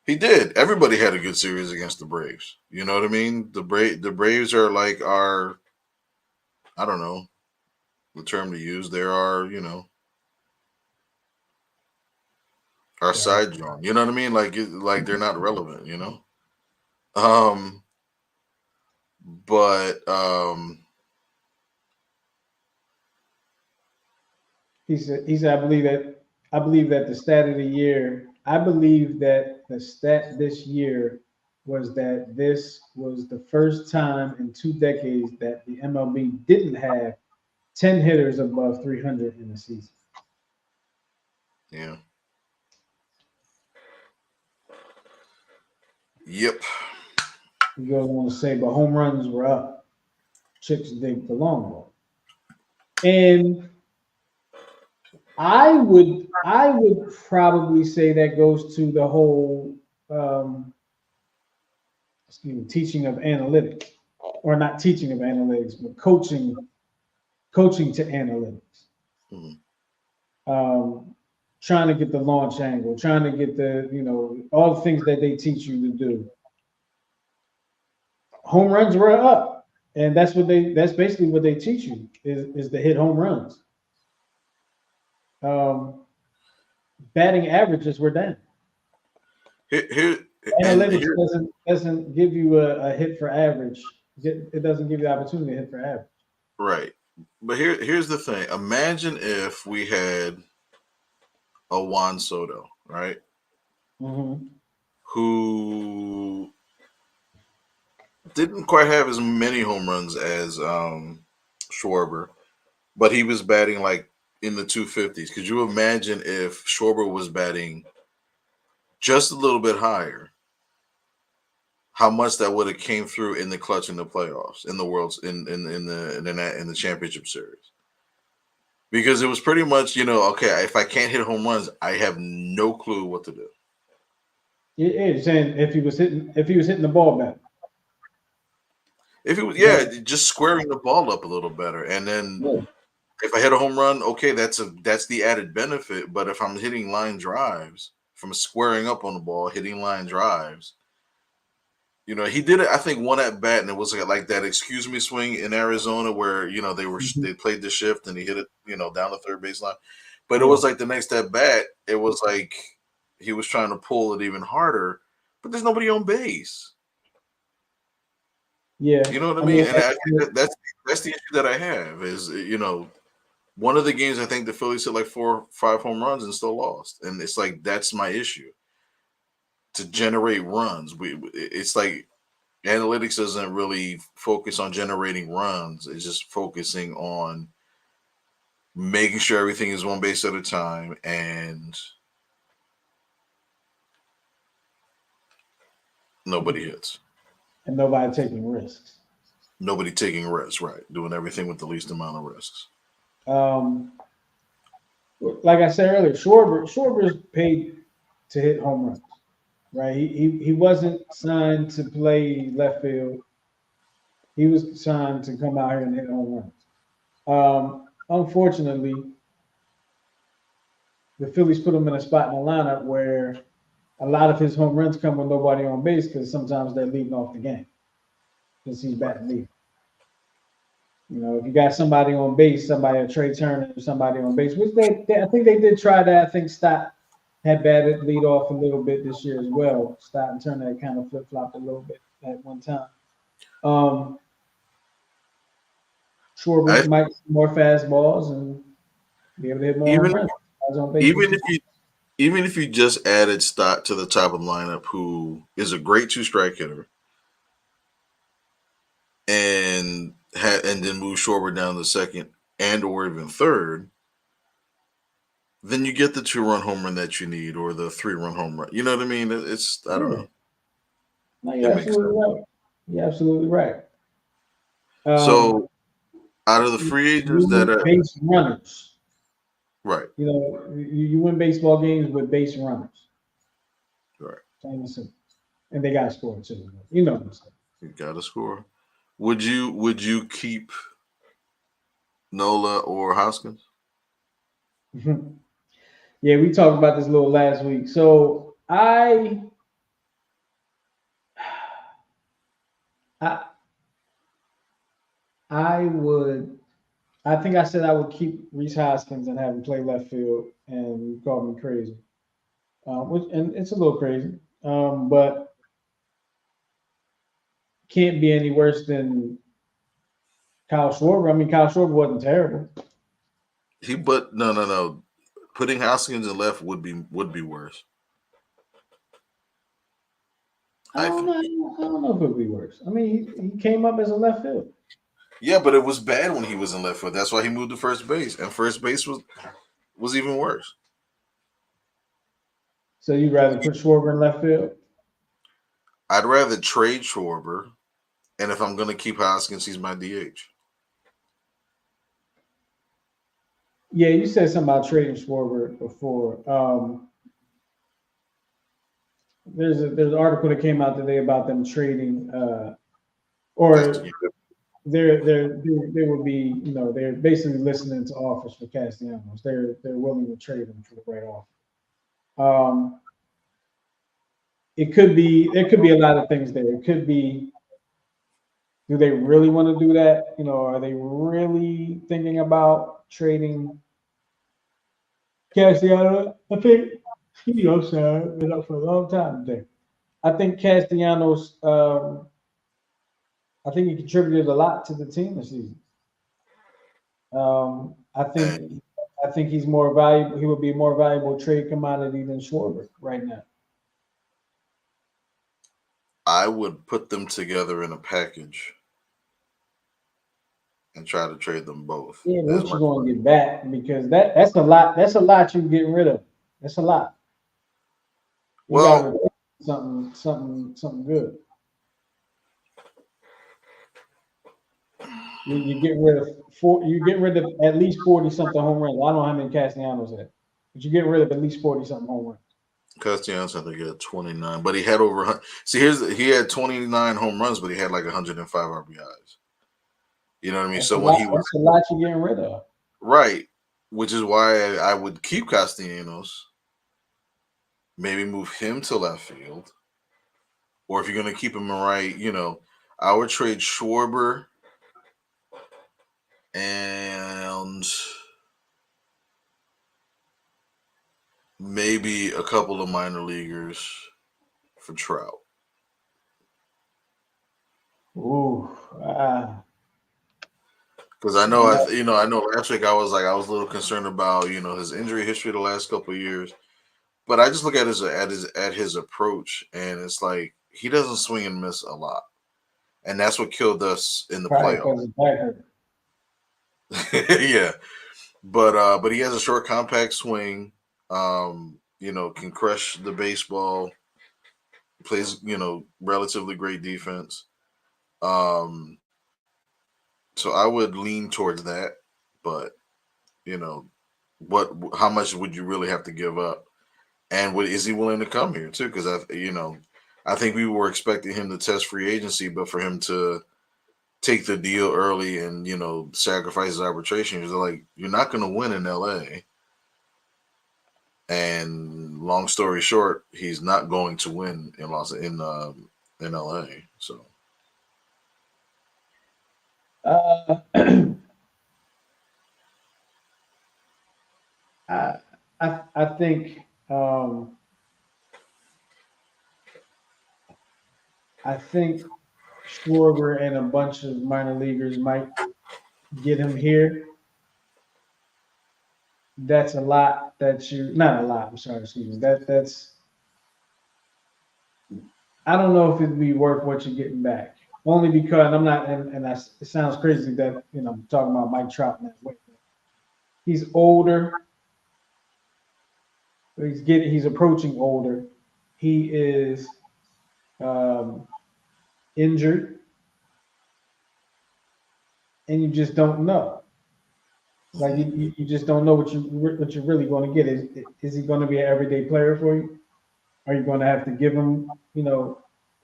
[SPEAKER 1] he?
[SPEAKER 2] He did. Everybody had a good series against the Braves. You know what I mean? The Braves are like our, I don't know the term to use. There are, our
[SPEAKER 1] Yeah.
[SPEAKER 2] side drum. You know what I mean? Like they're not relevant. Um, but
[SPEAKER 1] He said, I believe that the stat of the year, I believe that the stat this year was that this was the first time in 2 decades that the MLB didn't have 10 hitters above 300 in a season.
[SPEAKER 2] yeah, yep,
[SPEAKER 1] He goes on to say, but home runs were up. Chicks dig the long ball. And I would probably say that goes to the whole teaching of analytics, or not teaching of analytics, but coaching to analytics.
[SPEAKER 2] mhm.
[SPEAKER 1] Um, Trying to get the launch angle, trying to get all the things that they teach you to do. Home runs were up, and that's basically what they teach you is to hit home runs. Um, Batting averages were down.
[SPEAKER 2] Here and
[SPEAKER 1] Analytics
[SPEAKER 2] here,
[SPEAKER 1] doesn't give you a hit for average. It doesn't give you the opportunity to hit for average.
[SPEAKER 2] right. But here's the thing. Imagine if we had a Juan Soto, right?
[SPEAKER 1] Mm-hmm.
[SPEAKER 2] Who didn't quite have as many home runs as Schwarber, but he was batting like in the 250s. Could you imagine if Schwarber was batting just a little bit higher? How much that would have came through in the clutch in the playoffs, in the world's in the championship series? Because it was pretty much, okay, if I can't hit home runs, I have no clue what to do.
[SPEAKER 1] You're saying if he was hitting the ball better.
[SPEAKER 2] If it was,
[SPEAKER 1] Is
[SPEAKER 2] yeah,
[SPEAKER 1] that
[SPEAKER 2] just squaring the ball up a little better, and then
[SPEAKER 1] yeah.
[SPEAKER 2] if I hit a home run, okay, that's the added benefit. But if I'm hitting line drives, if I'm squaring up on the ball, hitting line drives, he did it. I think one at bat, and it was like that excuse me swing in Arizona where
[SPEAKER 1] Mhm.
[SPEAKER 2] they played the shift and he hit it down the third baseline. But it
[SPEAKER 1] Yeah.
[SPEAKER 2] was like the next at bat, it was like he was trying to pull it even harder, but there's nobody on base.
[SPEAKER 1] Yeah.
[SPEAKER 2] You know what I
[SPEAKER 1] I
[SPEAKER 2] mean?
[SPEAKER 1] mean,
[SPEAKER 2] And that's the issue that I have is one of the games I think the Phillies hit like 4 or 5 home runs and still lost, and it's like that's my issue to generate runs. It's like analytics doesn't really focus on generating runs. It's just focusing on making sure everything is one base at a time and nobody hits.
[SPEAKER 1] and nobody taking risks.
[SPEAKER 2] Nobody taking risks, right? Doing everything with the least amount of risks.
[SPEAKER 1] Um, like I said earlier, Schwarber's paid to hit home runs, right? He wasn't signed to play left field. He was signed to come out here and hit home runs. Unfortunately, the Phillies put him in a spot in the lineup where a lot of his home runs come with nobody on base because sometimes they're leading off the game because he's batting lead. If you got somebody on base, somebody a Trey Turner, somebody on base, which I think they did try that. I think Stott had batted lead off a little bit this year as well. Stott and Turner had kind of flip flopped a little bit at one time. Um,
[SPEAKER 2] I
[SPEAKER 1] Schwarber might see more fastballs and be able to hit more home
[SPEAKER 2] even
[SPEAKER 1] runs. I was on base for
[SPEAKER 2] even
[SPEAKER 1] two.
[SPEAKER 2] if you even if you just added Stott to the top of the lineup, who is a great two-strike hitter, and then move Schwarber down to second and or even third, then you get the 2-run home run that you need or the 3-run home run. You know what I mean? It's I don't
[SPEAKER 1] Yeah,
[SPEAKER 2] know.
[SPEAKER 1] no,
[SPEAKER 2] It
[SPEAKER 1] you're
[SPEAKER 2] makes
[SPEAKER 1] absolutely
[SPEAKER 2] sense.
[SPEAKER 1] right. You're absolutely right. Um,
[SPEAKER 2] So Out of the free agents
[SPEAKER 1] You
[SPEAKER 2] that
[SPEAKER 1] win
[SPEAKER 2] are
[SPEAKER 1] base runners.
[SPEAKER 2] right,
[SPEAKER 1] You know, you win baseball games with base runners.
[SPEAKER 2] right,
[SPEAKER 1] Plain and simple. And they got to score too. You know what I'm
[SPEAKER 2] you got to score. Would you keep Nola or Hoskins?
[SPEAKER 1] saying. Yeah, we talked about this a little last week. So I, I would. I think I said I would keep Reese Hoskins and have him play left field, and you called me crazy. Which and it's a little crazy, but can't be any worse than Kyle Schwarber. I mean, Kyle Schwarber wasn't terrible.
[SPEAKER 2] But no. Putting Hoskins in left would be worse.
[SPEAKER 1] I
[SPEAKER 2] I
[SPEAKER 1] don't
[SPEAKER 2] think.
[SPEAKER 1] know. I don't know if it would be worse. I mean, he came up as a left field.
[SPEAKER 2] Yeah, but it was bad when he was in left field. That's why he moved to first base, and first base was even worse.
[SPEAKER 1] So you'd rather put Schwarber in left field?
[SPEAKER 2] I'd rather trade Schwarber, and if I'm gonna keep Hoskins, he's my DH.
[SPEAKER 1] Yeah, you said something about trading Schwarber before. There's an article that came out today about them trading, or
[SPEAKER 2] Castillanos.
[SPEAKER 1] they would be, they're basically listening to offers for Castellanos. They're willing to trade him for the right offer. Um, there could be a lot of things there. It could be, do they really want to do that? Are they really thinking about trading Castellanos? I think, sorry, been up for a long time today. I think Castellanos, I think he contributed a lot to the team this season. Um, I think
[SPEAKER 2] And
[SPEAKER 1] I think he's more valuable. He would be a more valuable trade commodity than Schwarber right now.
[SPEAKER 2] I would put them together in a package and try to trade them both
[SPEAKER 1] Yeah, but
[SPEAKER 2] as
[SPEAKER 1] what you
[SPEAKER 2] much
[SPEAKER 1] going to
[SPEAKER 2] money.
[SPEAKER 1] get back? Because that's a lot. That's a lot you getting rid of. That's a lot. You got
[SPEAKER 2] Well,
[SPEAKER 1] to something good. You get rid of four. You get rid of at least 40 something home runs. I don't know how many Castellanos had, but you get rid of at least 40 something home runs.
[SPEAKER 2] Castellanos, I think he had 29, but he had over. See, he had 29 home runs, but he had like 105 RBIs. You know what I mean?
[SPEAKER 1] That's a
[SPEAKER 2] So when
[SPEAKER 1] lot.
[SPEAKER 2] he was
[SPEAKER 1] That's a lot you're getting rid of.
[SPEAKER 2] right, which is why I would keep Castellanos, maybe move him to left field, or if you're gonna keep him in right, I would trade Schwarber and maybe a couple of minor leaguers for Trout.
[SPEAKER 1] Ooh, ah,
[SPEAKER 2] Because I know,
[SPEAKER 1] yeah.
[SPEAKER 2] I know. Last week I was a little concerned about his injury history the last couple of years, but I just look at his approach, and it's like he doesn't swing and miss a lot, and that's what killed us in the
[SPEAKER 1] Probably
[SPEAKER 2] playoffs.
[SPEAKER 1] because his back hurt.
[SPEAKER 2] Yeah, but he has a short, compact swing. Can crush the baseball. Plays relatively great defense. Um, so I would lean towards that, but you know, what? How much would you really have to give up? And what is he willing to come here too? Because I think we were expecting him to test free agency, but for him to take the deal early and sacrifice his arbitration, he's like, you're not going to win in L.A. And long story short, he's not going to win in L.A. So
[SPEAKER 1] Uh, I, I think I think Schwarber and a bunch of minor leaguers might get him here. That's a lot that you not a lot. I'm sorry, excuse me. That's I don't know if it'd be worth what you're getting back. Only because I'm not, and it sounds crazy that I'm talking about Mike Trout in that way. He's older. He's approaching older. He is um, injured, and you just don't know. Like you just don't know what you're really going to get. Is he going to be an everyday player for you? Are you going to have to give him,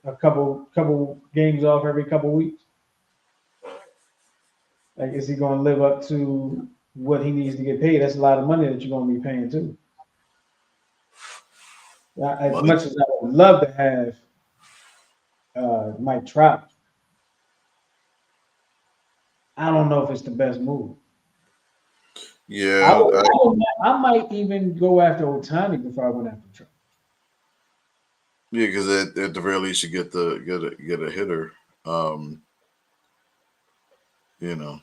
[SPEAKER 1] a couple games off every couple weeks? Like, is he going to live up to what he needs to get paid? That's a lot of money that you're going to be paying too. As
[SPEAKER 2] Money.
[SPEAKER 1] much as I would love to have Mike Trout, I don't know if it's the best move.
[SPEAKER 2] Yeah,
[SPEAKER 1] I might even go after Otani before I went after Trout.
[SPEAKER 2] yeah, because at the very least you get a hitter. Um, you know,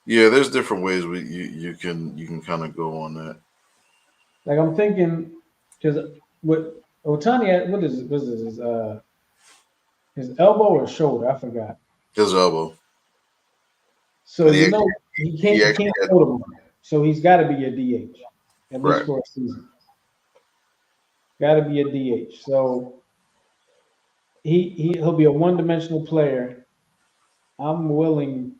[SPEAKER 2] yeah. There's different ways you can kind of go on that.
[SPEAKER 1] Like I'm thinking, because what Otani, what is it? Was it his elbow or shoulder? I forgot.
[SPEAKER 2] His elbow,
[SPEAKER 1] So
[SPEAKER 2] and he
[SPEAKER 1] he
[SPEAKER 2] actually
[SPEAKER 1] can't
[SPEAKER 2] had
[SPEAKER 1] throw the ball. So he's got to be a DH at least
[SPEAKER 2] right.
[SPEAKER 1] for a season. Got to be a DH. So he'll be a one-dimensional player. I'm willing.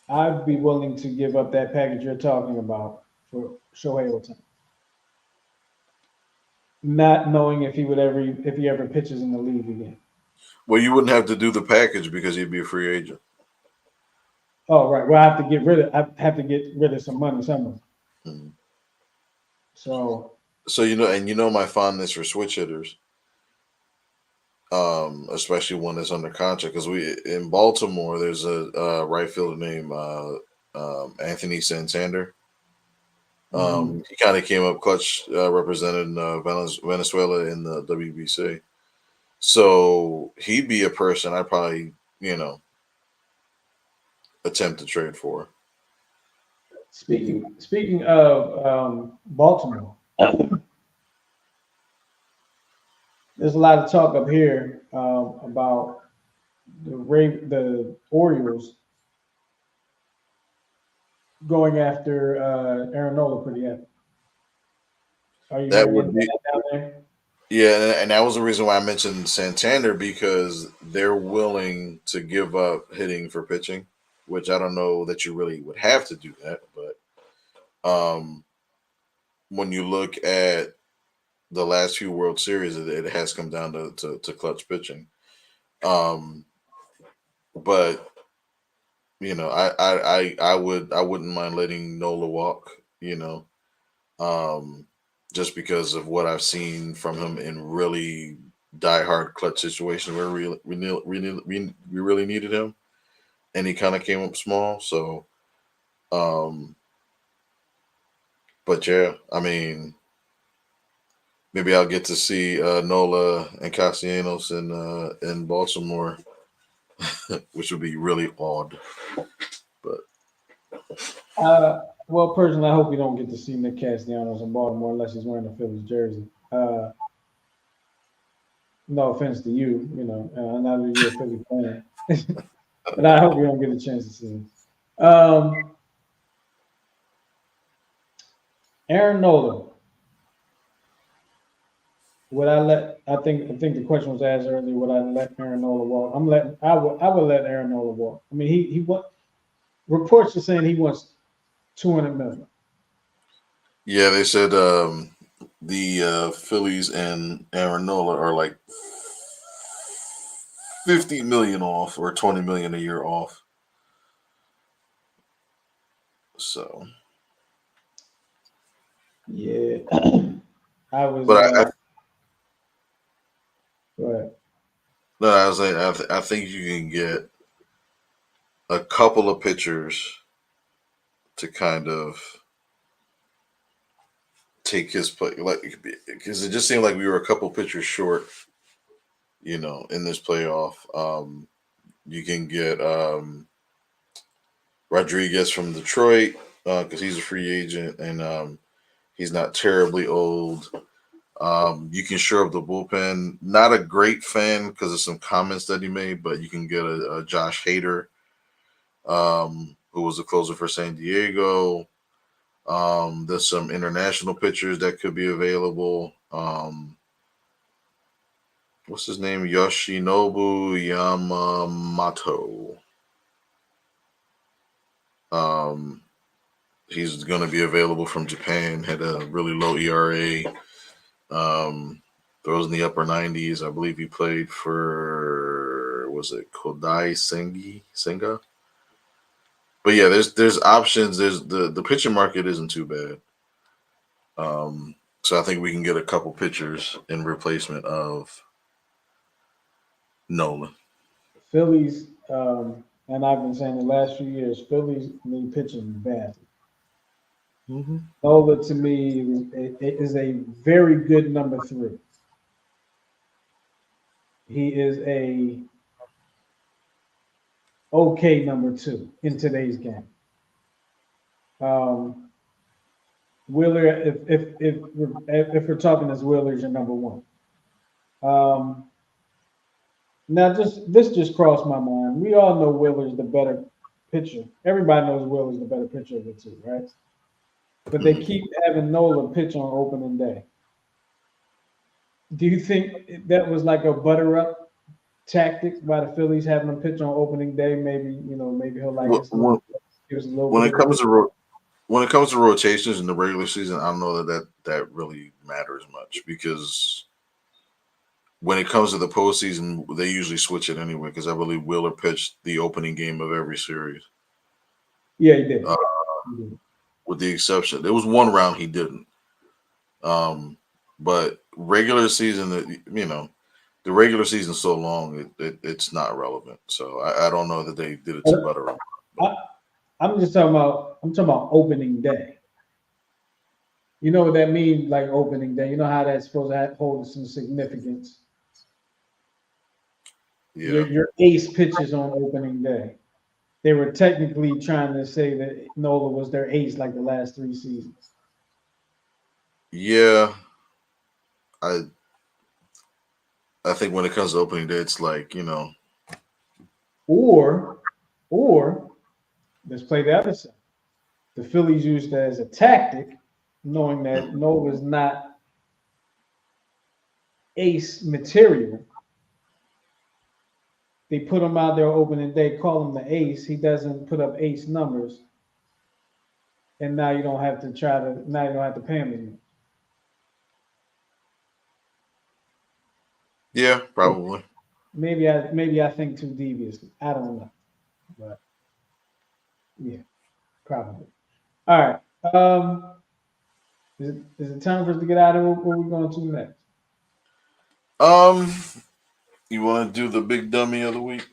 [SPEAKER 1] I'd be willing to give up that package you're talking about for Shohei Ohtani, not knowing if he ever pitches in the league again.
[SPEAKER 2] Well, you wouldn't have to do the package because he'd be a free agent.
[SPEAKER 1] Oh right. Well, I have to get rid of some money somewhere.
[SPEAKER 2] Mhm.
[SPEAKER 1] So
[SPEAKER 2] So my fondness for switch hitters, especially one that's under contract. Because we in Baltimore, there's a right fielder named Anthony Santander.
[SPEAKER 1] mhm.
[SPEAKER 2] He kind of came up clutch, represented Venezuela in the WBC. So he'd be a person I'd probably attempt to trade for.
[SPEAKER 1] speaking of Baltimore, there's a lot of talk up here about the Orioles going after Aaron Nola pretty heavy. Are you
[SPEAKER 2] That
[SPEAKER 1] hearing
[SPEAKER 2] would
[SPEAKER 1] anything
[SPEAKER 2] be
[SPEAKER 1] down there?
[SPEAKER 2] Yeah, and that was the reason why I mentioned Santander because they're willing to give up hitting for pitching, which I don't know that you really would have to do that, but when you look at the last few World Series, it has come down to clutch pitching. Um, but I wouldn't mind letting Nola walk. Um, just because of what I've seen from him in really diehard clutch situations where we really needed him, and he kind of came up small. So, um, but yeah, I mean, maybe I'll get to see Nola and Castellanos in Baltimore, which would be really odd. But
[SPEAKER 1] Well, personally, I hope we don't get to see Nick Castellanos in Baltimore unless he's wearing a Phillies jersey. No offense to you, I know you're a Philly fan, but I hope we don't get a chance to see him. Aaron Nola. Would I let? I think the question was asked earlier. Would I let Aaron Nola walk? I would let Aaron Nola walk. I mean, he what reports are saying he wants 200 million.
[SPEAKER 2] yeah, they said the Phillies and Aaron Nola are like 50 million off or 20 million a year off. So,
[SPEAKER 1] Yeah, I was.
[SPEAKER 2] but
[SPEAKER 1] Go ahead.
[SPEAKER 2] no, I was saying I think you can get a couple of pitchers to kind of take his play, like because it just seemed like we were a couple pitchers short, in this playoff. You can get Rodriguez from Detroit because he's a free agent and he's not terribly old. You can shore up the bullpen. Not a great fan because of some comments that he made, but you can get a Josh Hader, who was a closer for San Diego. There's some international pitchers that could be available. What's his name? Yoshinobu Yamamoto. Um, he's going to be available from Japan. Had a really low ERA. Throws in the upper 90s. I believe he played for was it Kodai Senga? But yeah, there's options. There's the pitcher market isn't too bad. So I think we can get a couple pitchers in replacement of Nolan.
[SPEAKER 1] Phillies, and I've been saying the last few years, Phillies need pitching badly.
[SPEAKER 2] Mm-hmm.
[SPEAKER 1] Nola to me is a very good number three. He is a okay number two in today's game. Um, Wheeler, if we're talking as Wheeler's your number one. Um, Now, this just crossed my mind. We all know Wheeler's the better pitcher. Everybody knows Wheeler's the better pitcher of the two, right? But they
[SPEAKER 2] Mm-hmm.
[SPEAKER 1] keep having Nola pitch on opening day. Do you think that was like a butter up tactic by the Phillies having him pitch on opening day? Maybe maybe he'll like us a little.
[SPEAKER 2] When,
[SPEAKER 1] Give us a little
[SPEAKER 2] when
[SPEAKER 1] bit
[SPEAKER 2] it
[SPEAKER 1] of the
[SPEAKER 2] comes
[SPEAKER 1] pitch.
[SPEAKER 2] to when it comes to rotations in the regular season, I don't know that really matters much because when it comes to the postseason, they usually switch it anyway because I believe Wheeler pitched the opening game of every series,
[SPEAKER 1] Yeah, he did.
[SPEAKER 2] uh,
[SPEAKER 1] He did.
[SPEAKER 2] with the exception there was one round he didn't. But regular season, the regular season's so long, it's not relevant. So I don't know that they did it to butter him.
[SPEAKER 1] I, I'm just talking about. I'm talking about opening day. You know what that means, like opening day. You know how that's supposed to hold some significance. Your
[SPEAKER 2] Yeah,
[SPEAKER 1] your ace pitches on opening day. They were technically trying to say that Nola was their ace like the last three seasons.
[SPEAKER 2] yeah. I I think when it comes to opening day, it's like
[SPEAKER 1] Or, or let's play the other side. The Phillies used it as a tactic, knowing that
[SPEAKER 2] mhm.
[SPEAKER 1] Nola's not ace material. They put him out there opening day, call him the ace. He doesn't put up ace numbers, and now you don't have to try to. Now you don't have to pay him as much.
[SPEAKER 2] Yeah, probably.
[SPEAKER 1] Maybe I think too deviously. I don't know, but yeah, probably. All right. Is it time for us to get out of here? Where we going to next?
[SPEAKER 2] Um, you want to do the big dummy of the week?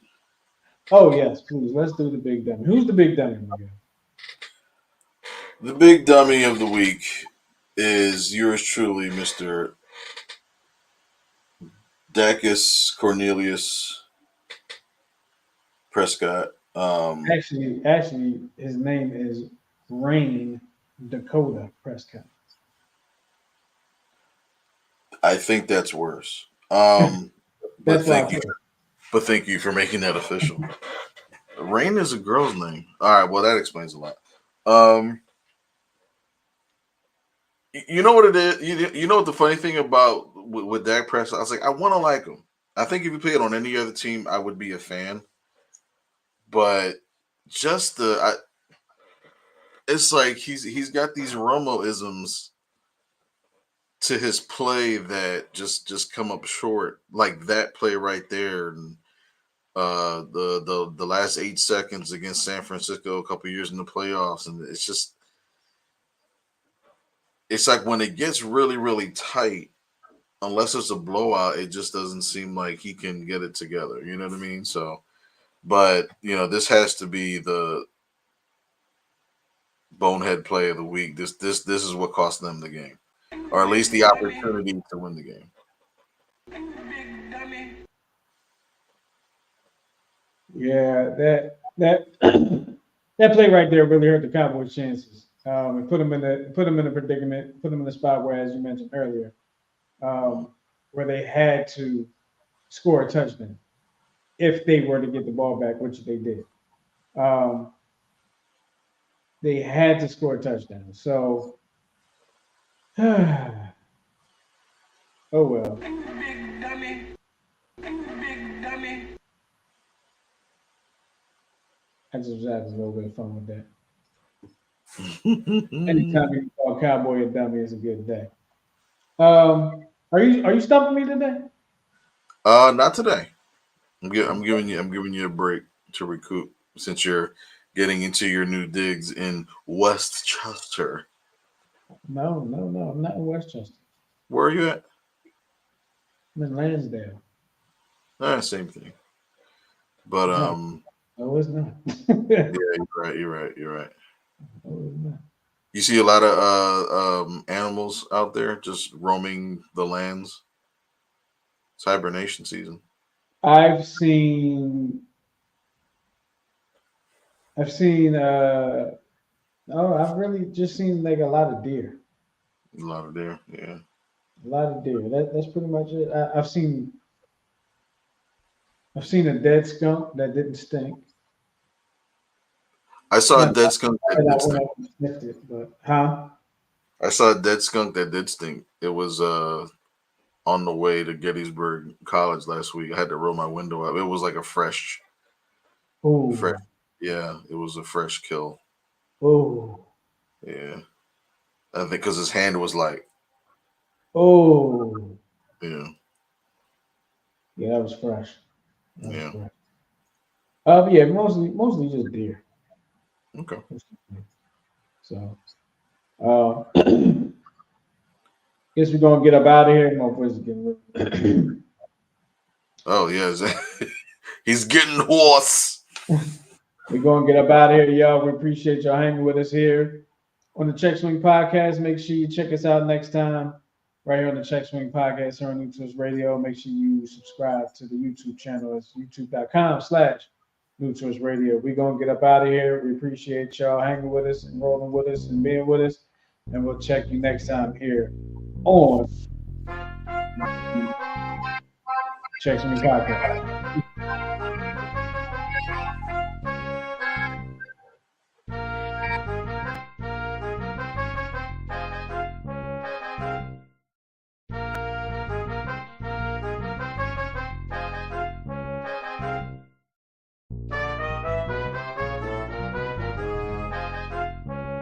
[SPEAKER 1] Oh yes, please. Let's do the big dummy. Who's the big dummy, Miguel?
[SPEAKER 2] The big dummy of the week is yours truly, Mister Dacus Cornelius Prescott.
[SPEAKER 1] Actually, his name is Rain Dakota Prescott.
[SPEAKER 2] I think that's worse. But
[SPEAKER 1] That's why I
[SPEAKER 2] thank you,
[SPEAKER 1] put it.
[SPEAKER 2] but thank you for making that official. Rain is a girl's name. All right, well that explains a lot. Um, you know what it is. You know what the funny thing about with Dak Prescott? I was like, I want to like him. I think if he played on any other team, I would be a fan. But just it's like he's got these Romo isms to his play that just come up short, like that play right there, and the last 8 seconds against San Francisco a couple years in the playoffs, and it's like when it gets really really tight, unless it's a blowout, it just doesn't seem like he can get it together. You know what I mean? So, but this has to be the bonehead play of the week. This is what cost them the game, or at least the opportunity to win the game.
[SPEAKER 1] Yeah, that that play right there really hurt the Cowboys' chances. And put them in a predicament, put them in the spot where, as you mentioned earlier, where they had to score a touchdown if they were to get the ball back, which they did. Um, they had to score a touchdown. So, oh well. I just was having a little bit of fun with that. Anytime you call Cowboy a dummy is a good day. Are you stumping me today?
[SPEAKER 2] Not today. I'm giving you a break to recoup since you're getting into your new digs in Westchester.
[SPEAKER 1] No. I'm not in Westchester.
[SPEAKER 2] Where are you at?
[SPEAKER 1] I'm in Lansdale.
[SPEAKER 2] Same thing. But
[SPEAKER 1] No, it's not.
[SPEAKER 2] yeah, you're right. You're right. You're right.
[SPEAKER 1] No, it's not.
[SPEAKER 2] You see a lot of animals out there just roaming the lands. It's hibernation season.
[SPEAKER 1] I've seen. I've seen. Oh, I've really just seen like a lot of deer.
[SPEAKER 2] A lot of there. Yeah.
[SPEAKER 1] A lot of deer. That's pretty much it. I've seen. I've seen a dead skunk that didn't stink.
[SPEAKER 2] I saw a
[SPEAKER 1] Not
[SPEAKER 2] dead skunk that
[SPEAKER 1] that I
[SPEAKER 2] did
[SPEAKER 1] went
[SPEAKER 2] stink.
[SPEAKER 1] up and sniffed it, but huh?
[SPEAKER 2] I saw a dead skunk that did stink. It was on the way to Gettysburg College last week. I had to roll my window up. It was like a fresh.
[SPEAKER 1] Oh,
[SPEAKER 2] Yeah, it was a fresh kill.
[SPEAKER 1] oh,
[SPEAKER 2] Yeah, I think because his hand was like,
[SPEAKER 1] oh.
[SPEAKER 2] yeah,
[SPEAKER 1] Yeah, that was fresh. That was
[SPEAKER 2] yeah.
[SPEAKER 1] fresh. Yeah, mostly just deer.
[SPEAKER 2] Okay.
[SPEAKER 1] So, guess we're gonna get up out of here. My voice is getting.
[SPEAKER 2] Oh yeah, he's getting hoarse.
[SPEAKER 1] We're gonna get up out of here, y'all. We appreciate y'all hanging with us here on the Check Swing Podcast. Make sure you check us out next time, right here on the Check Swing Podcast here on New Twist Radio. Make sure you subscribe to the YouTube channel. It's youtube.com/New Twist Radio. We're gonna get up out of here. We appreciate y'all hanging with us and rolling with us and being with us. And we'll check you next time here on Check Swing Podcast.